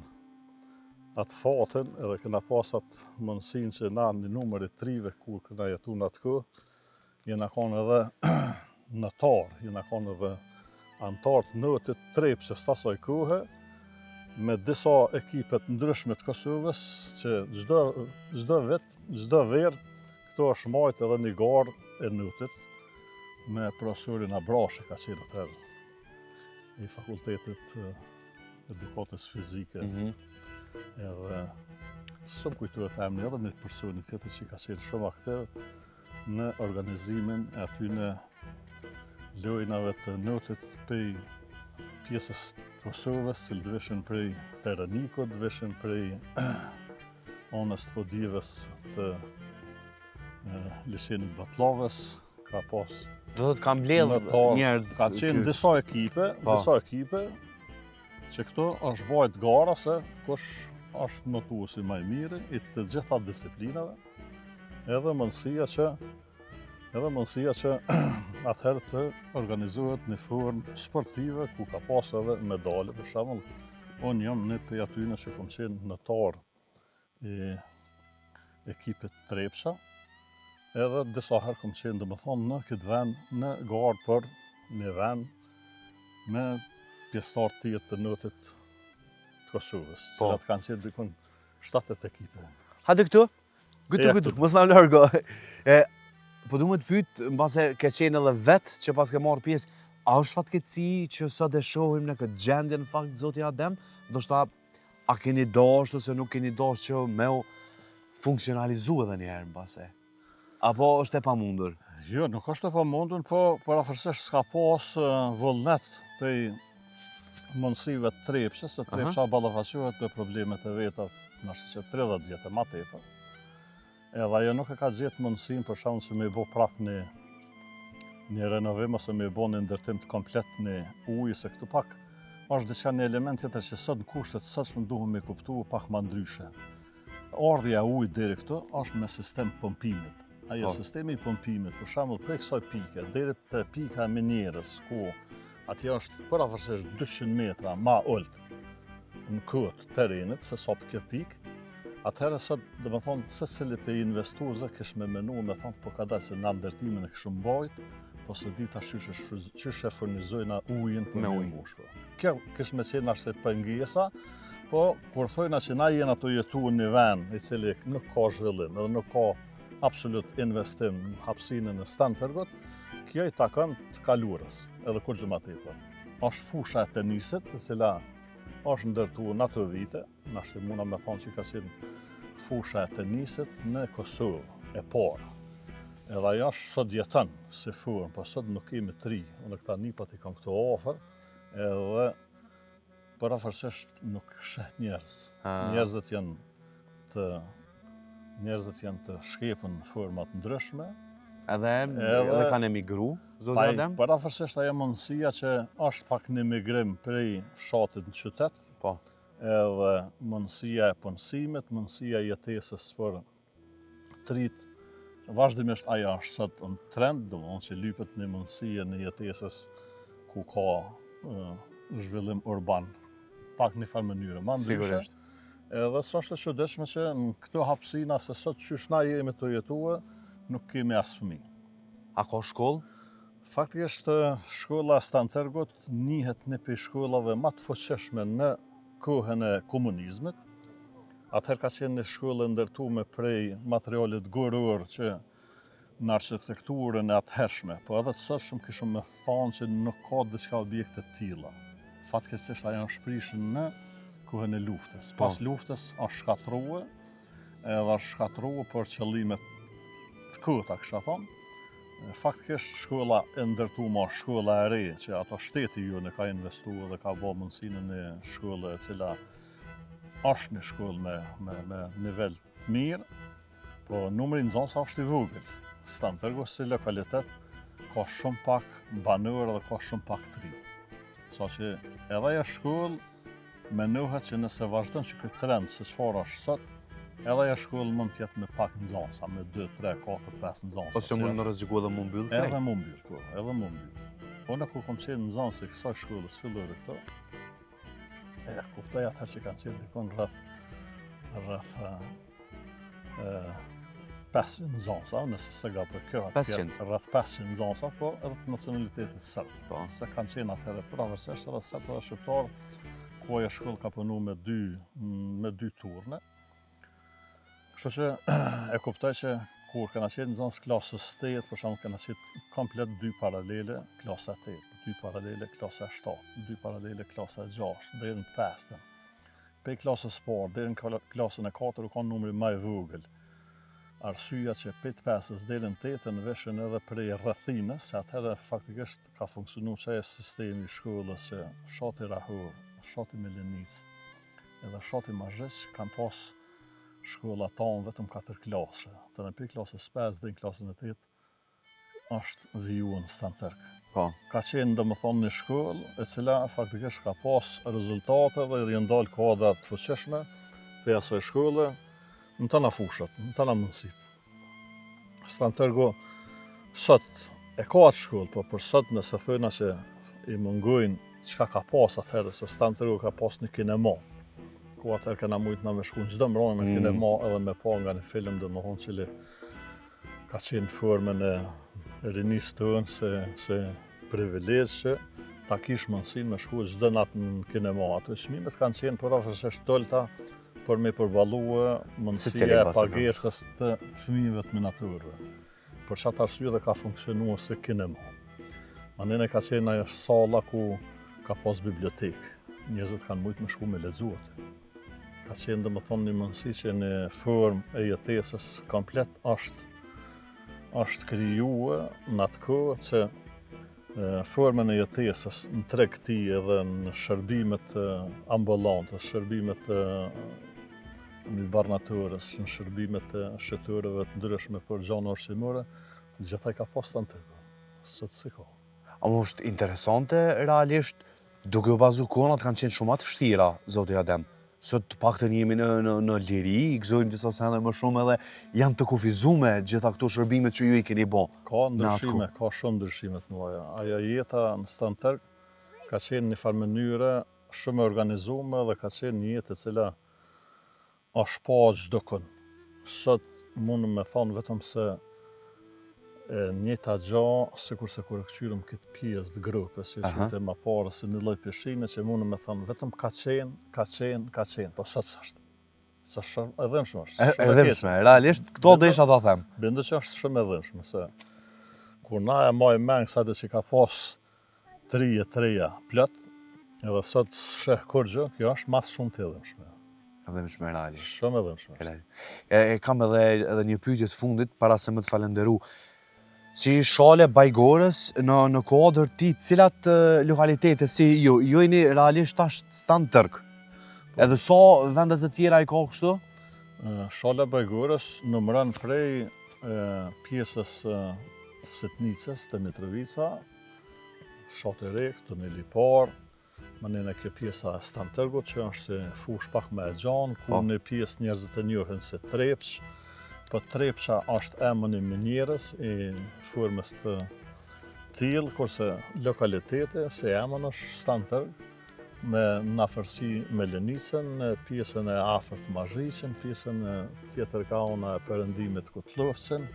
atë fatin, edhe kena pas atë mundësinë që na një numër i trive kur kena jetu në atë kohë, jena konë edhe nëtar, jena konë edhe antar të notit Trepçës të asaj kohe, me disa ekipet ndryshme të Kosovës, që çdo vit, çdo verë, këto është majt edhe një garë e notit, me profesorin Abrashi ka qenë atëherë i fakultetit edukatës fizike. Edhe shumë kujtohet emri edhe një personi tjetër që ka qenë shumë aktiv në organizimin e atyne lojnave të notit prej pjesës të Kosovës, cilë dveshin prej Teranikut, dveshin prej anës të Podives të liçenit Batlllavës, ka pas Do të kam mbledh Metar, njerëz. ka qenë disa ekipe që këto është bajt gara se kush është mëtuesi më i miri i të gjitha disiplinave, edhe mundësia që atëherë të organizohet në formë sportive ku ka pas edhe medale. Për shembull, unë jam një prej atyre që kam qenë nëtar i ekipit Trepça, edhe disa herë kam qenë domethënë në këtë vend në gardë për një vend me pjesëtar tjetër të notit të Kosovës, cilat kanë qenë dikun 70 ekipe. Hajde këtu. Këtu, mos na largo. Po du më të pyet, mbase ke qenë edhe vetë që pas ke marrë pjesë, a është fatkeqësi që sot e shohim në këtë gjendje në fakt zoti Adem? Ndoshta a keni dashur ose nuk keni dashur që me u funksionalizu edhe një herë mbase? Apo është e pamundur? Jo, nuk është e pamundur, po parafersisht s'ka pas vullnet prej mundësive të Trepçës, se Trepça ballafaqohet me problemet e veta, nështë që 30 vjet e ma tepër. Edhe ajo nuk e ka gjetë mundësinë për shkak se më bë prap një renovim ose më bë një ndërtim të komplet në ujë, se këtu pak është diçka një element tjetër që sot në kushtet sotshëm duhem me kuptu pak më ndryshe. Ardhja e ujit deri këtu është me sistem pompimit. Ajo sistemi i pompimit, për shembull, prej kësaj pike deri te pika e minierës, ku atje është parafersisht 200 metra ma ulët në kot terrenit se sa kjo pikë. Atëherë sot, domethënë, secili prej investuesve kish me menu me thonë po ka dalë se na ndërtimin e kishim mbajt, po se dita qysh e furnizojna ujin për me ujë. Kjo kish me qenë ashtu pengesa, po kur thojna që na jena të jetu në një vend i cili nuk ka zhvillim edhe nuk ka absolut investim në hapësinën e Stantergut, kjo i takon të kalurës, edhe kur gjë më tepër. Është fusha e tenisit, e cila është ndërtuar në ato vite, nashtë muna me thonë që ka qenë fusha e tenisit në Kosovë e parë. Edhe ajo është sot jeton si formë, po sot nuk kemi të ri. Unë këta nipat i kam këto afër, edhe parafersisht nuk shet njerëz. Njerëzit janë të shkepën në format ndryshme. Edhe kanë emigru, zoti Adem? Parafersisht ajo mundësia që është pak një migrim prej fshatit në qytet, edhe mundësia e punësimit, mundësia e jetesës për të rit, vazhdimisht ajo është sot në trend, domethënë që lypet një mundësia në jetesës ku ka zhvillim urban, pak një farë mënyrë, ma ndryshe. Edhe s'është e çuditshme që në këto hapësina se sot qysh na jemi të jetuar, nuk kemi as fëmijë. A ka shkollë? Faktikisht shkolla e Stantergut njihet një prej shkollave më të fuqishme në kohën e komunizmit. Atëherë ka qenë një shkollë ndërtuar prej materialit goror që në arkitekturën e atëhershme, po edhe të sotshëm kishim me thonë që nuk ka diçka objekte të tilla. Fatkeqësisht ajo është prishën në kohën e luftës. Pas luftës është shkatruar, edhe është shkatruar për qëllime të kota, kisha thonë. Faktikisht shkolla e ndërtuar është shkolla e re, që ato shteti ju në ka investuar dhe ka bërë mundësinë në shkollë e cila është një shkollë me nivel të mirë, po numri nxënësve është i vogël. Stantergu si lokalitet ka shumë pak banorë dhe ka shumë pak të ri. Sa që edhe ajo shkollë menohet që nëse vazhdon që ky trend se çfarë është sot, edhe ajo shkollë mund të jetë me pak nxënësa, me 2, 3, 4, 5 nxënësa. Ose mund në rreziku edhe mund mbyll? Edhe mund mbyll, po, edhe mund mbyll. Po në kur kom qenë nxënës e kësaj shkollës fillore këto, kuptoj atëherë që kanë qenë dikon rreth 500 nxënësa, nëse se ga për kjo rreth 500 nxënësa, po edhe të nacionalitetit serb. Se kanë qenë atëherë pavarësisht edhe serb edhe shqiptar, ku ajo shkollë ka punu me dy turne. Kështu që e kuptoj që kur kanë qenë nxënës klasës 8, për shembull kanë qenë komplet 2 paralele klasa 8, 2 paralele klasa 7, 2 paralele klasa 6, deri në 5. Prej klasës parë deri në klasën e 4 u ka numri më i vogël. Arsyeja që prej 5-s deri në 8 veshën edhe prej rrethinës, se atëherë faktikisht ka funksionuar çaj sistemi i shkollës që fshati Rahor, fshati Melenis, edhe fshati Mazhëç kanë pas shkolla tonë vetëm 4 klasë. Të në prej klasës 5 dhe në klasën e 8 është viju në Stanterg. Po. Ka qenë domethënë një shkollë e cila faktikisht ka pas rezultate dhe janë dalë kodra të fuqishme për asaj shkolle në tëna fushat, në tëna mundësit. Stantergu sot e ka atë shkollë, po për sot nëse thëna që i mungojnë çka ka pas atëherë, se Stantergu ka pas një kinema. Ku atëherë kena mujtë na me shku në çdo mbrëmje në kinema edhe me pa nga një film domethënë cili ka qenë formën e rinisë tonë se privilegj që ta kish mundësinë me shku çdo natë në kinema. Ato çmimet kanë qenë përofërsisht tolta për me përballue mundësia e pagesës të fëmijëve të minaturëve. Për çat arsye dhe ka funksionuar si kinema. Mandena ka qenë ajo salla ku ka pas bibliotekë. Njerëzit kanë mujtë me shku me lexu aty. Ka qenë domethënë një mundësi që në formë e jetesës komplet është krijuar në atë kohë që formën e jetesës në tregti edhe në shërbimet ambulante, shërbimet në barnatërës, në shërbimet e shtetërave të ndryshme për gjana ushqimore, të gjithaj ka pas Stantergu. Sot si ka. A më është interesante realisht, duke u bazu konat kanë qenë shumë të vështira, zoti Adem. Sot të paktën jemi në liri, i gëzojmë disa sene më shumë edhe janë të kufizume gjitha këto shërbimet që ju i keni bo. Ka ndryshime, ka shumë ndryshime të mëdha. Ajo jeta në Stanterg ka qenë një farë mënyre shumë e organizuar dhe ka qenë një jetë e cila është pa çdo kënd. Sot mund me thonë vetëm se njëta gja, sikur se kur e këqyrëm këtë pjesë të grupës, që qyte ma parë si një lloj peshime që mund me thonë vetëm ka qenë, po sot s'është. Sa shumë e dhëmshme është. E dhëmshme, realisht, këto do isha ta them. Bende që është shumë e dhëmshme, se kur na e maj mengë sa që ka pas 3 plot, edhe sot sheh kur gjë, kjo është mas shumë të dhëmshme. E dhëmshme, realisht. Shumë e dhëmshme. Kam edhe një pyetje të fundit, para se më të falenderu. Si shale Bajgorës në kuadër ti, cilat lokalitete si ju jeni realisht tash Stanterg? Edhe sa vendet të tjera i ka kështu? Shala Bajgorës numëron prej pjesës Sitnicës të Mitrovica, Fshati Rek, tuneli i parë, mandena kjo pjesa e Stantergut që është si fush pak më e gjanë, ku në pjesë njerëzit e njohin si Trepç. Po Trepça është emri i minierës i formës të tillë, kurse lokalitete si emri është Stanterg, me në afërsi me Lenicën, në pjesën e afërt Mazhiqën, pjesën e tjetër kauna e perëndimit Kutllofcën,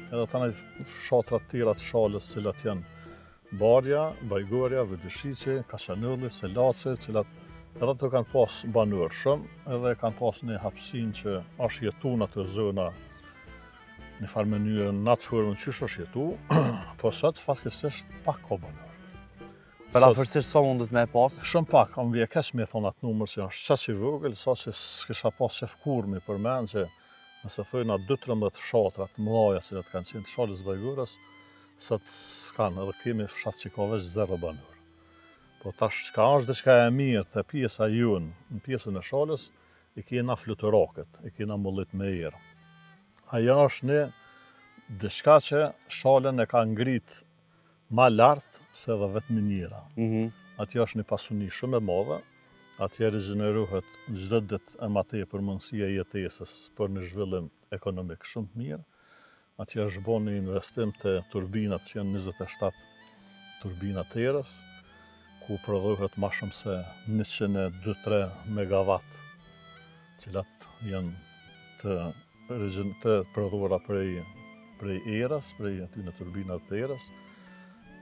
edhe tani fshatrat tjera të shalës, cilat janë Barja, Bajgorja, Vëdyshiqi, Kaçanylli, Selaci, cilat edhe të kanë pas banor shumë, edhe kanë pas një hapësinë që është jetu në ato zona në farë mënyrë në atë formën që është jetu, po sot fatkesisht pak ka banor. Për afërsisht sa mundet me pas? Shumë pak, më vje keq me thonë atë numër që është qaq i vogël, sa që s'kisha pas qef kurmi për men që nëse thojna 2-13 fshatra të mëdha cilat kanë qenë të shalës Bajgorës, sot s'kanë, edhe kemi fshat që ka veç 0 banor. Po tash çka është diçka e mirë të pjesa jonë, në pjesën e shalës, i kena fluturakët, i kena mullit me erë. Ajo është një diçka që shalën e ka ngrit ma lartë se dhe vetë miniera. Atje është një pasuni shumë e madhe, atje rigjenerohet çdo ditë e ma tepër mundësia e jetesës për një zhvillim ekonomik shumë të mirë. Atje është bën një investim të turbinat që janë 27 turbina të erës, ku prodhohet ma shumë se 102-3 megawatt, cilat janë të prodhuara prej erës, prej aty në turbinat të erës.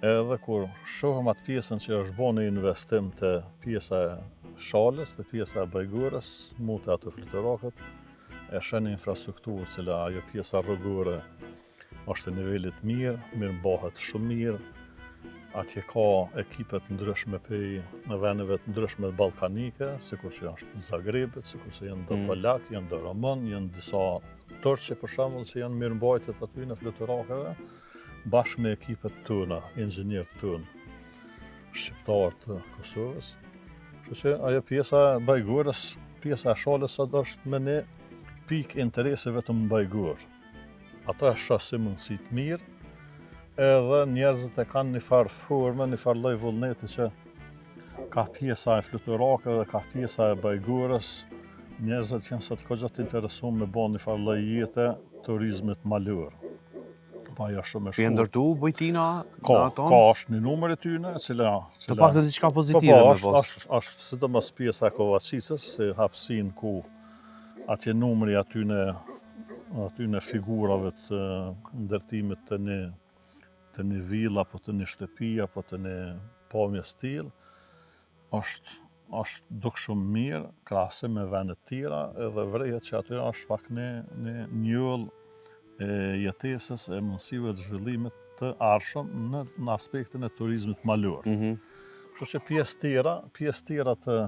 Edhe kur shohëm atë pjesën që është bën një investim të pjesa e shalës, të pjesa e Bajgorës, mu të ato fluturakët, e shenë infrastrukturë, cila ajo pjesa rrugore është në nivelit mirë, mirë mbahet shumë mirë. Atje ka ekipet ndryshme në vendeve të ndryshme ballkanike, sikur që është Zagrebit, sikur që janë do Polak, janë do Roman, janë disa Turqe për shembull që janë mirëmbajtjet aty në fluturakëve, bashkë me ekipet tona, inxhinierët tonë, shqiptar të Kosovës. Kështu që ajo pjesa e Bajgorës, pjesa e shalës sot është me një pikë interesi vetëm në Bajgorë. Ato e shoh si mundësi të mirë, edhe njerëzit e kanë një farë formë, një farë lloj vullneti që ka pjesa e fluturake dhe ka pjesa e bajgurës. Njerëzit janë sot kogja të interesuar me bën një farë lloj jete turizmit malor. Pa ajo shumë e Ti e shkurtë. ndërtu bujtina Ka ato? është një numër e tyne, cila Të pak të diçka pozitive Po, me është pos. sidomos pjesa e Kovacicës, se hapsin ku atje numri atyne figurave të ndërtimit të një villa, apo të një shtëpi, apo të një pamje stil, është duk shumë mirë, krahase me vende të tjera, edhe vrehet që aty është pak një njoll e jetesës e mundësive të zhvillimit të ardhshëm në aspektin e turizmit malor. Kështu që pjesë tjera të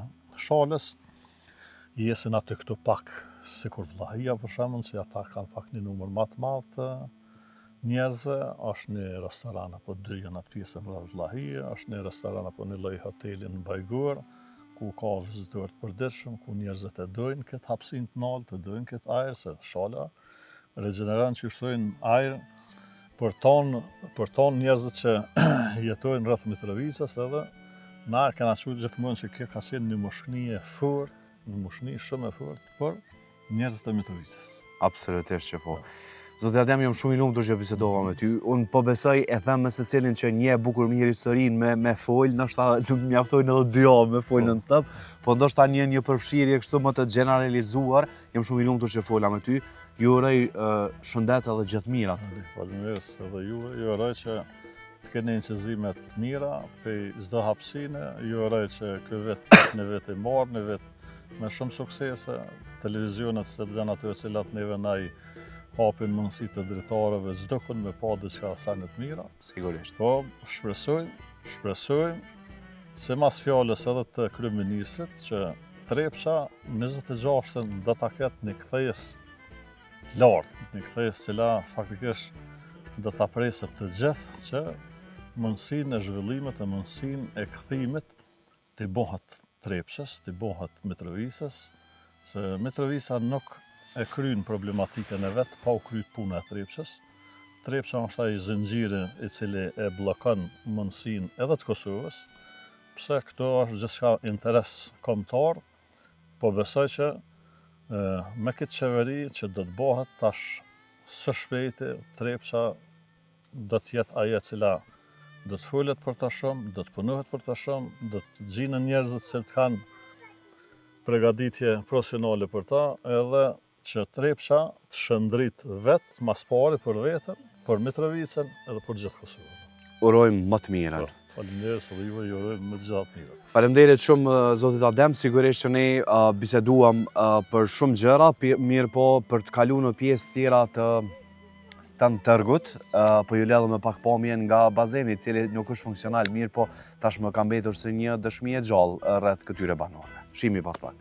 Shalës jesin aty këtu pak, sikur Vllahia për shembull, që ata kanë pak një numër më të madh të njerëzve, është një restoran apo dy janë atë pjesë në Vllahia, është një restoran apo një lloj hoteli në Bajgur, ku ka vizitorë të përditshëm, ku njerëzit e dojnë këtë hapësinë të lartë, e dojnë këtë ajër, se Shala regjeneron që shtojnë ajër për ton njerëzit që jetojnë rreth Mitrovicës, edhe na e kena thënë gjithmonë që kjo ka qenë një moshni e fortë, një moshni shumë e fortë për njerëzit e Mitrovicës. Absolutisht që po. Zotë Adem, jam shumë i lumtur që bisedova me ty. Unë po besoj e them me secilin që një bukur mirë historinë me fol, ndoshta nuk mjaftojnë edhe 2 javë me fol non stop, po ndoshta një përfshirje kështu më të generalizuar. Jam shumë i lumtur që fola me ty. Ju uroj shëndet edhe gjithë mirat. Faleminderit edhe juve. Ju uroj që të keni incizime të mira për çdo hapësine. Ju uroj që ky vit në vit i marr, në vit me shumë suksese. Televizionet se të janë ato të cilat neve na i hapin mundësi të dritarëve çdo kënd me pa diçka sa në të mira. Sigurisht. Po, shpresojmë se mas fjalës edhe të kryeministrit që Trepça 26-ën do ta ketë një kthesë të lartë, një kthesë cila faktikisht do ta presë të gjithë që mundësinë e zhvillimit e mundësinë e kthimit të bëhet Trepçës, të bëhet Mitrovicës, se Mitrovica nuk e kryen problematikën e vetë pa u kryet puna e Trepçës. Trepça është ai zinxhiri i cili e bllokon mundësinë edhe të Kosovës, pse këto është gjithçka interes kombëtar, po besoj që me këtë qeveri që do të bëhet tash së shpejti, Trepça do të jetë ajo e cila do të folet për ta shumë, do të punohet për ta shumë, do të gjinen njerëzit që të kanë përgatitje profesionale për ta, edhe që Trepça të shëndrit vetë, mas pari për vetën, për Mitrovicën edhe për gjithë Kosovën. Urojmë më të mirën. Faleminderit edhe juve, ju urojmë më të gjatë mirët. Faleminderit shumë zotit Adem, sigurisht që ne biseduam për shumë gjëra, mirë po për të kaluar në pjesë tjera të stand tërgut, po ju lidhëm me pak pamje nga bazeni, i cili nuk është funksional mirë, po tashmë ka mbetur si një dëshmi e gjallë rreth këtyre banorëve. Shihemi pas pak.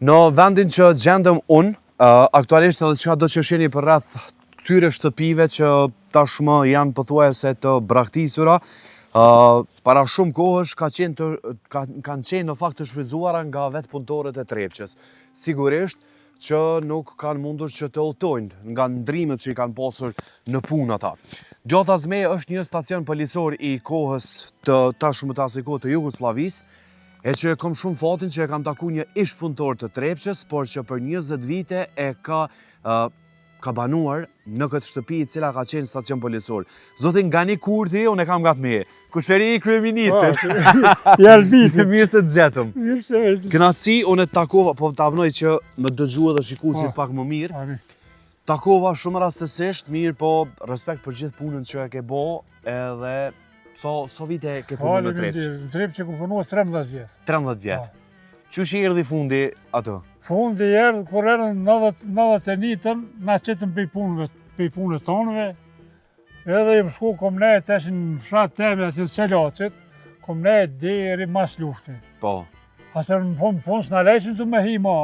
Në vendin që gjendëm unë, aktualisht edhe çka do që shihni për rreth këtyre shtëpive që tashmë janë pothuajse të braktisura, Para shumë kohësh kanë qenë në fakt të shfrytzuara nga vetë punëtorët e Trepçës. Sigurisht që nuk kanë mundur që të udhtojnë nga ndrimet që i kanë pasur në punë ata. Gjata Zme është një stacion policor i kohës të tashmë asaj kohe të Jugosllavisë, e që kam shumë fatin që e kam taku një ish punëtor të Trepçës, por që për 20 vite e ka banuar në këtë shtëpi i cila ka qenë stacion policor. Zotin Gani Kurthi, unë e kam gat me. Kushëri kryeministrit. Mirë se të gjetëm. Kënaqësi, unë e takova, po ta vnoj që më dëgjua dhe shikuesit pak më mirë. Takova shumë rastësisht, mirë, po respekt për gjithë punën që e ke bo, edhe so vite ke punu në Trepçë? Në Trepçë ku punu 13 vjetë. 13 vjetë. Qysh i erdhi fundi ato? Fundi erdhi, kur erdhën 91-ën, na qetën pej punëve tonëve, edhe im shku kom nejt eshin në fshat teme atë Selacit, kom nejt deri mas lufte. Po. Atër në punë s'na lejshin të me hima,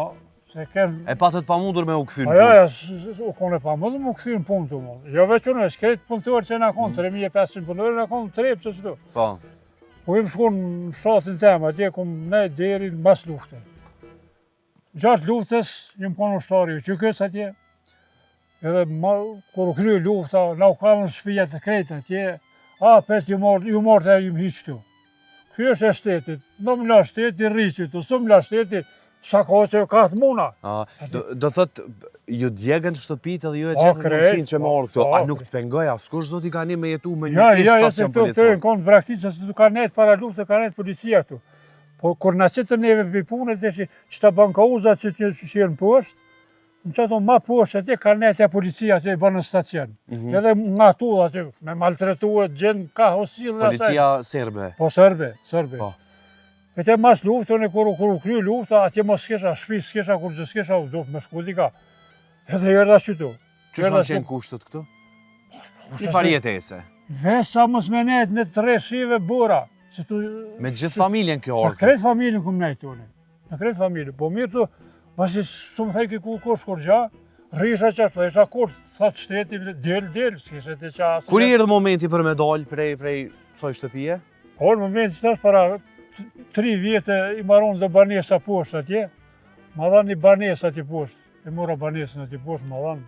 se kërë... E patët pa mundur me u këthy në punë? punë? U kone pa mundur me u këthy në punë të mu. Jo veç unë, s'kret punëtor që na konë, 3500 punëtor, na konë Trepçë që tu. Po. Po im shku në fshatin tem, atje kom nejt deri në mas lufte. Gjatë luftës, jem konë ushtari u qykës atje, edhe kur u kryu lufta, na u kalën shpija të krejtë atje, pes ju marrë të ju më hiqë këtu. Kjo është e shtetit, në më la shteti rriqit, së më la shteti, sa ka që ka të muna. Do thëtë, ju djegën shtëpit edhe ju e qefën mundësin që marrë këtu, a nuk të pengoj, askush zoti ka një me jetu me një ish stacion policor? Ja, kënë praktikë, se tu ka nejtë para luftë, ka nejtë policia këtu. Po, kur na qëtë neve për punët, që ta bankauzat që jenë poshtë, në qëto ma poshtë atje, ka nejtë e policia që i banë në stacion. Edhe nga tu aty, me maltretuet, gjenë ka hosilë dhe asaj. Policia serbe? Po, serbe. E te mas luftën e kur u kry lufta, atje mos s'kesha shpi, s'kesha kur që s'kesha u do me shkulli ka. Edhe jërda qëtu. Që shkanë qenë kushtët këtu? I farjetese? Vesa mos me nejtë me 3 shive bura. Me gjithë familjen kjo orë? Me kretë familjen këmë nejtë tune. Me kretë familjen. Po mirë të, pasi shumë thej ku kosh kur gja, rrisha qashtë, dhe isha kur, thatë shteti, del, s'keshe të qasë. Kur i erdhë momenti për me dalë prej soj shtëpije? Po, në momenti që tash para 3 vjetë i maron dhe banesa poshtë atje, ma dhanë një banesa atje poshtë, e mora banesën atje poshtë, ma dhanë,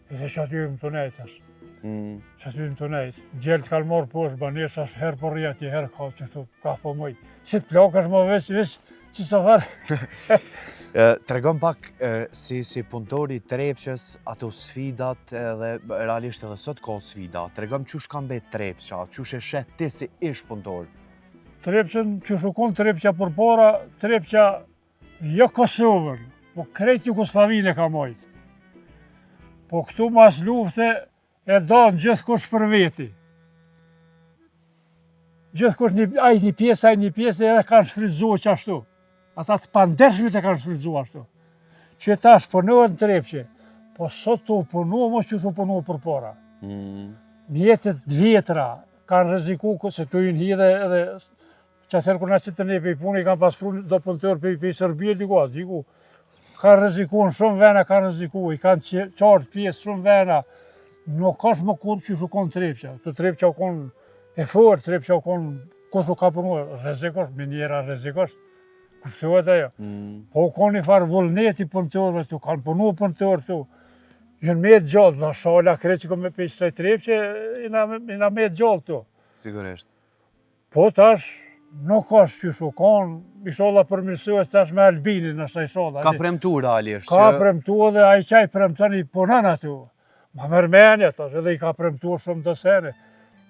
edhe që aty më të nejtë ashtë. Që aty më të nejtë. Gjellë të kalë morë poshtë banesa, herë për rjeti, herë ka që shtu, ka po mëj. Si të plak është më veç që sa farë. Tregon pak si punëtori Trepçës ato sfidat edhe realisht edhe sot ka sfida. Tregon qysh ka mbet Trepça, qysh e shet ti si ish punëtor? Trepçën që shukon Trepça për para, Trepça jo Kosovën, po krejt Jugoslavinë e ka mojtë. Po këtu mas lufte e danë gjithë kush për veti. Gjithë kush një pjesë, edhe kanë shfrytzuar që ashtu. Ata të pandershmit e kanë shfrytzuar ashtu. Që tash punohet në Trepçë, po sot të punohet mos që shu punohet për para. Mjetët vjetra kanë rreziku se të ju nhidhe edhe që atëherë kur na qëtë ne pej punë i kanë paspru do punëtor pej Serbie diku. Kanë rreziku në shumë vena, i kanë qartë pjesë shumë vena. Nuk është më kur që shukon Trepça. Të Trepça u konë e fortë, Trepça u konë kush u ka punuar, rrezikosh, minjera rrezikosh. Kuptohet ajo. Po u konë një farë vullneti punëtorëve tu, kanë punu punëtorë tu. Jënë me të gjallë, në shala kretë që me pej saj Trepçë, i na me të gjallë tu. Sigurisht. Po tash, nuk është që shukon, i sholla përmirësues tash me Albinin në shtaj sholla. Ka premtu realisht. Ka premtu edhe a i qaj premtën i punën atu. Ma mërmenje, tash edhe i ka premtu shumë të sene.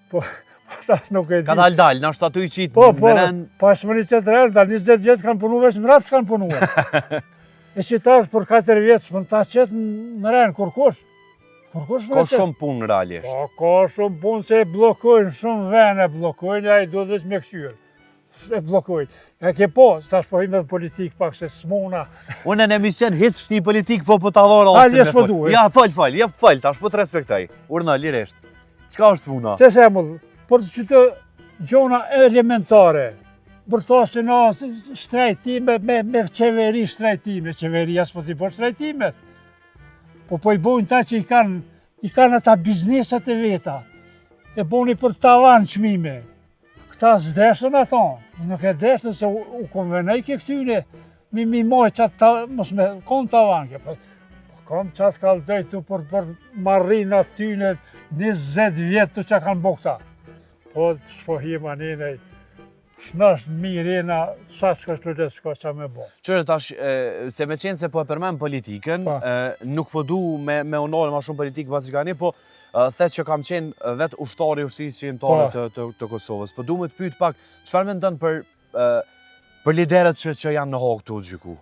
Po tash nuk e di. Ka dal, nështë aty i qitë në ren? Po, shmëri që të ren, 20 vjetë kanë punu veç mrap s'kanë punuar. E që tash për 4 vjetë shmën ta qëtë në ren, kur kush? Ka shumë punë realisht. Po, ka shumë punë se e blokojnë, shumë vene blokojnë, a i do dhe që me këqyrë. E blokojnë. E ke po, tash po himë dhe politikë pak se s'mona. Unë në emision hitë shti politikë po të adhora ose me fol. Ja, fol, tash po të respektoj. Urna, lirisht. Qka është puna? Që se mullë, për që të gjona elementare, për to se në shtrajtime, me qeveri shtrajtime, qeveria s'po t'i bërë shtrajtimet. Po i bojnë ta që i kanë ata biznesat e veta, e bojnë për tavan qmime. ta s'deshën ato, nuk e deshën se u konvenej ke këtyne, mi moj qatë, mos me kom të avanke, kom qatë kalëzaj tu për marrin atyne 20 vjetë të që kanë bo këta. Po, s'po hima njënej, s'nash mirë jena, sa që është të shko që me bo. Qërë tash, se me qenë se po e përmen politikën, nuk po du me onore ma shumë politikë Vatikani, po thetë që kam qenë vetë ushtari ushtrisë qërimtare të Kosovës. Po du me të pytë pak, qëfar me ndënë për liderët që janë në hokë të gjyku?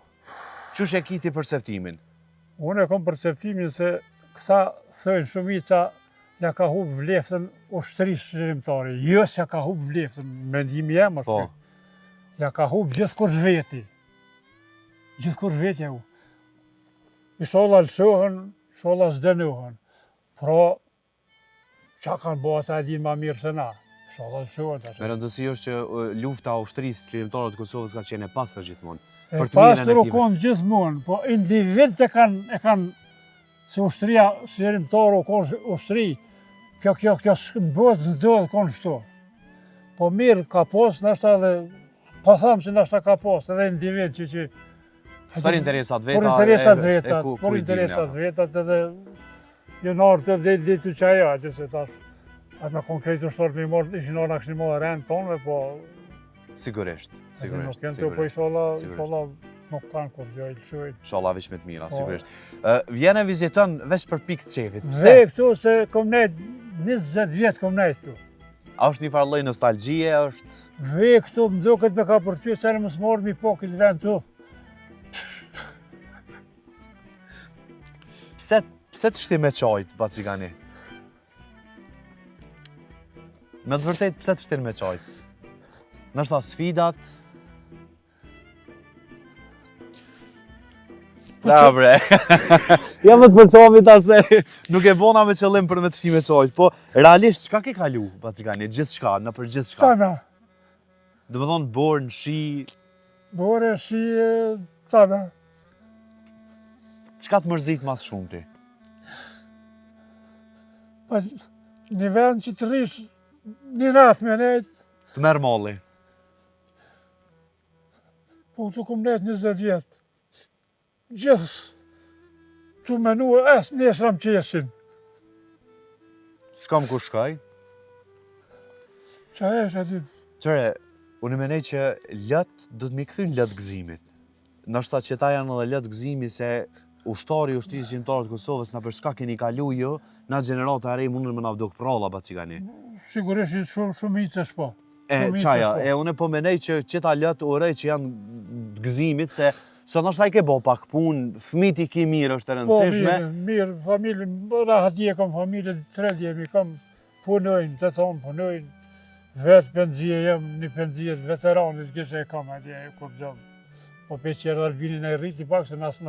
Qësh e kiti perceptimin? Unë e kom perceptimin se këta thëjnë shumica ja ka hub vleftën ushtrisë qërimtare. Jo që ja ka hub vleftën, mendimi jem është. Ja ka hub gjithë kush veti. Gjithë kush veti e u. I sholla lëshohën, sholla s'dënohën. Pro, qa kanë bo ata e din ma mirë se na. Sholla lëshohën të ashtë. Me rëndësi është që lufta ushtrisë qërimtare të Kosovës ka qenë e pastër gjithmonë. E pastër u konë gjithmonë, po individ e kanë se ushtria qërimtare u konë ushtri, kjo s'bët zdojnë konë shto. Po mirë ka posë, nështë edhe, po thamë që nështë ka posë, edhe individ që... Për interesat vetat. Për interesat vetat, edhe jënarë të ditu që aja, që se tash, atë me konkretë ushtarë me morë, ishin orë në kështë një morë rëndë tonëve, po... Sigurisht. Nuk kënë të po i shola nuk kanë kur gjoj të shuj. Shola vish me të mira, sigurisht. Vjene vizitën veç për pikë të qefit, pse? Dhe këtu se kom nejt, 20 vjetë kom nejt këtu. A është një farë lloj nostalgjie, është... Ve këtu më duket me ka përqy, se në mësë morë mi po këtë vend tu. Pse të shti me qajt, Vatikani? Me të vërtet, pse të shtin me qajt? Nështë ta sfidat? Da bre, ja me të përqomi ta se nuk e bona me qëllim për me të shti me qajt, po realisht qka ke kalu, Vatikani, gjithë shka, në për gjithë shka? Tana. Dhe me thonë borë në shi... Borë, shi, tana. Qka të mërzit mas shumë ti? Pa një vend që të rish një natë me nejt, Të merë malli. po të kom nejt 20 vjetë. Gjithë të menu esë nesram qeshin. S'kam ku shkaj. Qa esh aty? Qëre, unë menej që lëtë do të mi këthyn lëtë gëzimit. Nështë që ta janë edhe lëtë gëzimi se ushtari ushtrisë qërimtare të Kosovës na për shka keni kalu jo, na gjenerata e rej mundën me navdok pralla, Vatikani. Sigurisht shumë i që shpo. Qaja, unë po menej që qëta lëtë urej që janë gëzimit se sot nështë i ke bo pak punë, fmit i ki mirë është të rëndësishme. Po mirë, familje, rahatje kam familje, 3 jemi, kam punojnë, të thonë punojnë. Vetë penzije jem, një penzije veteranit kishe e kam atje, kur gjëmë. Po pe që Albinin e rriti pak, se nësë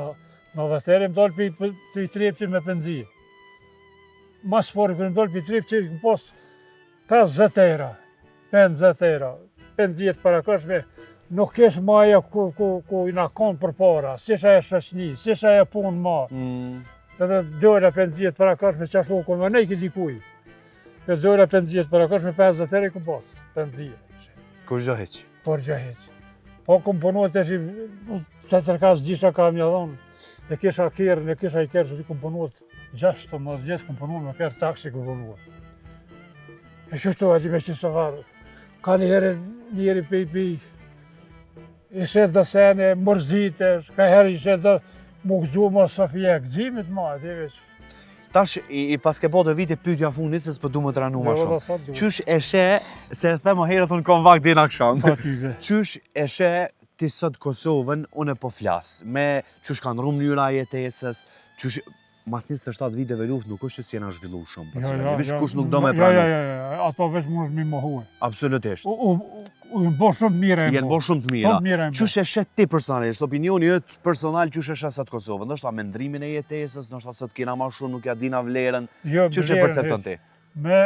në veteri më dollë për i trepqin me penzije. Mas spori, kër më dollë për i trepqin, më posë 50 euro, 50 euro. Penzijet para këshme, nuk kesh maja ku i na konë për para, sisha e shëshni, sisha e punë ma. Edhe dojla penzijet para këshme që ashtu ku më nejki dikuj. Dhe dojla penzijet para këshme 50 euro i ku posë, penzijet. Kur gjë heq? Por gjë heq. Po kom punuat e shi, që cërkas gjisha ka mja dhonë, e kisha kërë, e kisha i kërë, që ti kom punuat 16 vjetë, kom punuat me kërë taksi kom punuat. E shushtu ati me qësë varë. Ka njëri pi, i shetë dhe sene, mërzite, ka herë i shetë dhe mu gëzu ma Sofia, gëzimit ma, ati veç. Tash, i paske po të vite pytja funit, se s'pë du më të ranu ma shumë. Qysh e she, se e themo herët unë kom vakt dina kësham. Qysh e she ti sot Kosovën, unë e po flasë, me qysh kanë rrumë njëra jetesës, qysh... Mas 27 viteve luft nuk është që si jena zhvillu shumë, vish kush nuk do me pranu. Ato veç mund mi mohuë. Absolutisht. U bo shumë të mire e bo. Jenë bo shumë të mira. Qysh e shet ti personalisht, opinioni jëtë personal qysh e shet sot Kosovën? Nështë ta me ndrimin e jetesës, nështë ta sot kina ma shumë, nuk ja dina vlerën, qysh e percepton ti? Me,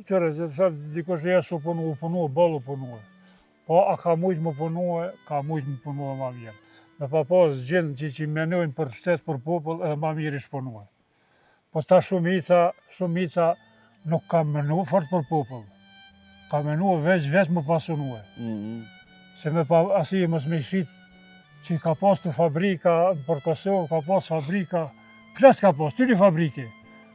qëre, që të sot dikush e su punu, bëllu punu. Po, a ka mujtë më punu, ka mujtë më punu ma mirë. Me pa pas gjendë që i menojnë për shtetë, për popull, edhe ma mirë i shpunuaj. Po ta shumica nuk kam menu fort për popull. ka menua veç më pasunue. Se me pa asi mos me shit që ka pas të fabrika, për Kosovë ka pas fabrika, plast ka pas, tyri fabrike.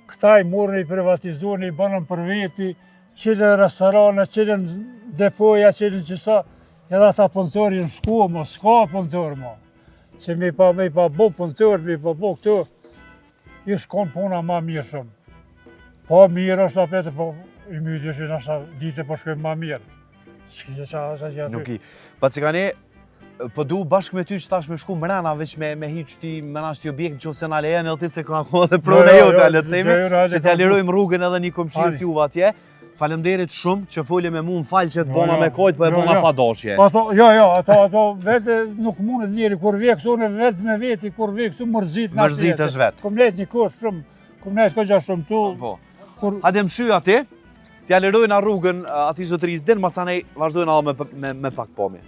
Këta i morën i privatizoni, i banën për veti, qilën restorane, qilën depoja, qilën qësa, edhe ata punëtori në shku, ma s'ka punëtor ma. Se me pa bo punëtor, me pa bo këto, ju shkon puna ma mirë shumë. Pa mirë është apete, po i mjë që nështë dite po shkojmë ma mirë. S'kje qa Nuk i. Pa cikane, po du bashkë me ty që tash me shku mrena, veç me hiq ti menash ti objekt në qofse në lejen, edhe ti se ka kohë dhe prone jote, le të themi, që t'ja lirojmë rrugën edhe një komshiu t'juve atje. Faleminderit shumë që folje me mu, më falë që të bona me kojtë, po e bona pa dashje. Ato vete nuk mundet njeri, kur vje këtu në vetë me veti, kur vje këtu mërzit në ashtë Mërzit është vetë. Kom nejt një kohë shumë, kom nejt këgja shumë tu. Hajde mësy ati, t'ja lirojnë rrugën ati zotëris din, masanej vazhdojnë edhe me pak pomje.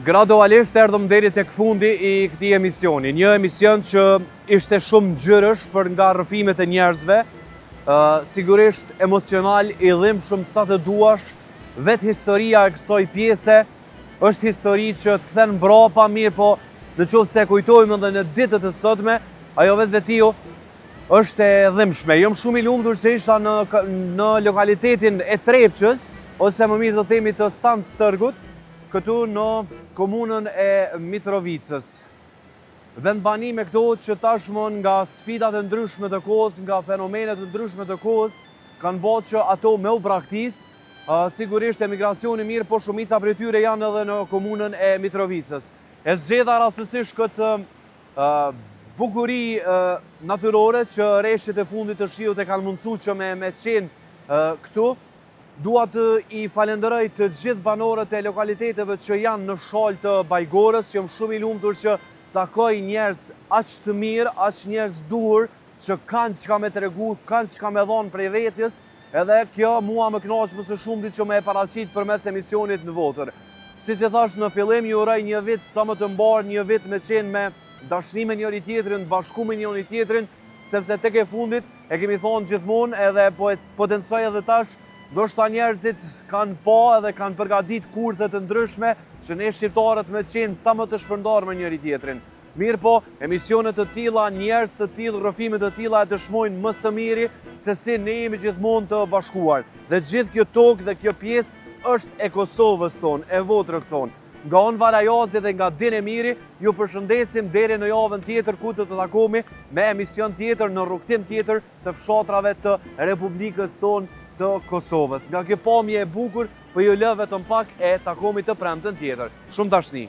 Gradualisht erdhëm deri tek fundi i këtij emisioni. Një emision që ishte shumë ngjyrësh për nga rrëfimet e njerëzve, sigurisht emocional, i dhimbshëm sa të duash. Vetë historia e kësaj pjese është histori që të kthen mbrapa mirë, po nëse e kujtojmë edhe në ditët e sotme, ajo vetiu është e dhimbshme. Jam shumë i lumtur që isha në lokalitetin e Trepçës, ose më mirë të themi të Stanstërgut, këtu në komunën e Mitrovicës. Vendbanime këto që tashmon nga sfidat e ndryshme të kohës, nga fenomenet e ndryshme të kohës, kanë bërë që ato me u braktis. Sigurisht emigracioni mirë, po shumica prej tyre janë edhe në komunën e Mitrovicës. E zgjedha rastësisht këtë bukuri natyrore që reshjet e fundit të shiut e kanë mundësu që me qenë këtu. Dua të i falenderoj të gjithë banorët e lokaliteteve që janë në shkallë të Bajgorës. Jam shumë i lumtur që takoj njerëz aq të mirë, aq njerëz duhur, që kanë çka me tregu, kanë çka me dhënë prej vetës, edhe kjo mua më kënaq më së shumti që më e paraqit përmes emisionit në Votër. Siç e thash në fillim, ju uroj një vit sa më të mbar, një vit me qenë me dashni me njëri tjetrin, bashku me njëri tjetrin, sepse tek e fundit e kemi thonë gjithmonë, edhe po potencoj edhe tash. Ndoshta njerëzit kanë pa edhe kanë përgatit kurthe të ndryshme që ne shqiptarët me qenë sa më të shpërndarë me njëri tjetrin. Mirë po, emisionet të tilla, njerëz të tillë, rrëfimet të tilla e dëshmojnë më së miri se si ne jemi gjithmonë të bashkuar. Dhe gjithë kjo tokë dhe kjo pjesë është e Kosovës tonë, e Votrës tonë. Nga unë Varajazi dhe nga Din e Miri, ju përshëndesim deri në javën tjetër ku të takomi me emision tjetër në rrugtim tjetër të fshatrave të Republikës tonë të Kosovës. Nga kjo pamje e bukur, po ju lë vetëm pak e takomi të premten tjetër. Shumë dashni.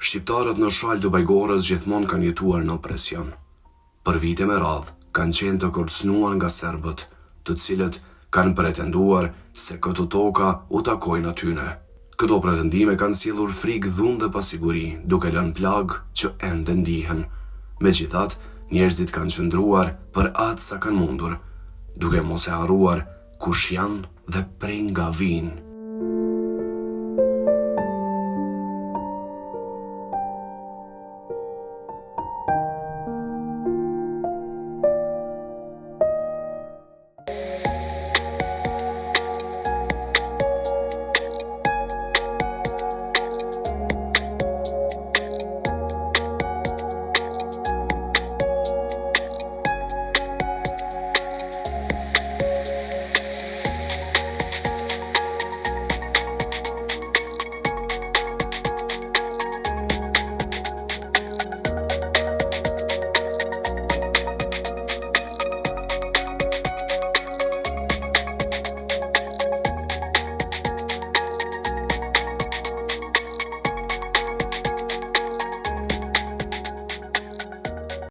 Shqiptarët në shal të Bajgorës gjithmonë kanë jetuar në presion. Për vite me radhë kanë qenë të kërcënuar nga serbët, të cilët kanë pretenduar se këto toka u takojnë atyne. Këto pretendime kanë sjellur frikë, dhunë dhe pasiguri, duke lënë plagë që ende ndihen. Megjithatë, njerëzit kanë qëndruar për atë sa kanë mundur, duke mos e harruar kush janë dhe prej nga vinë.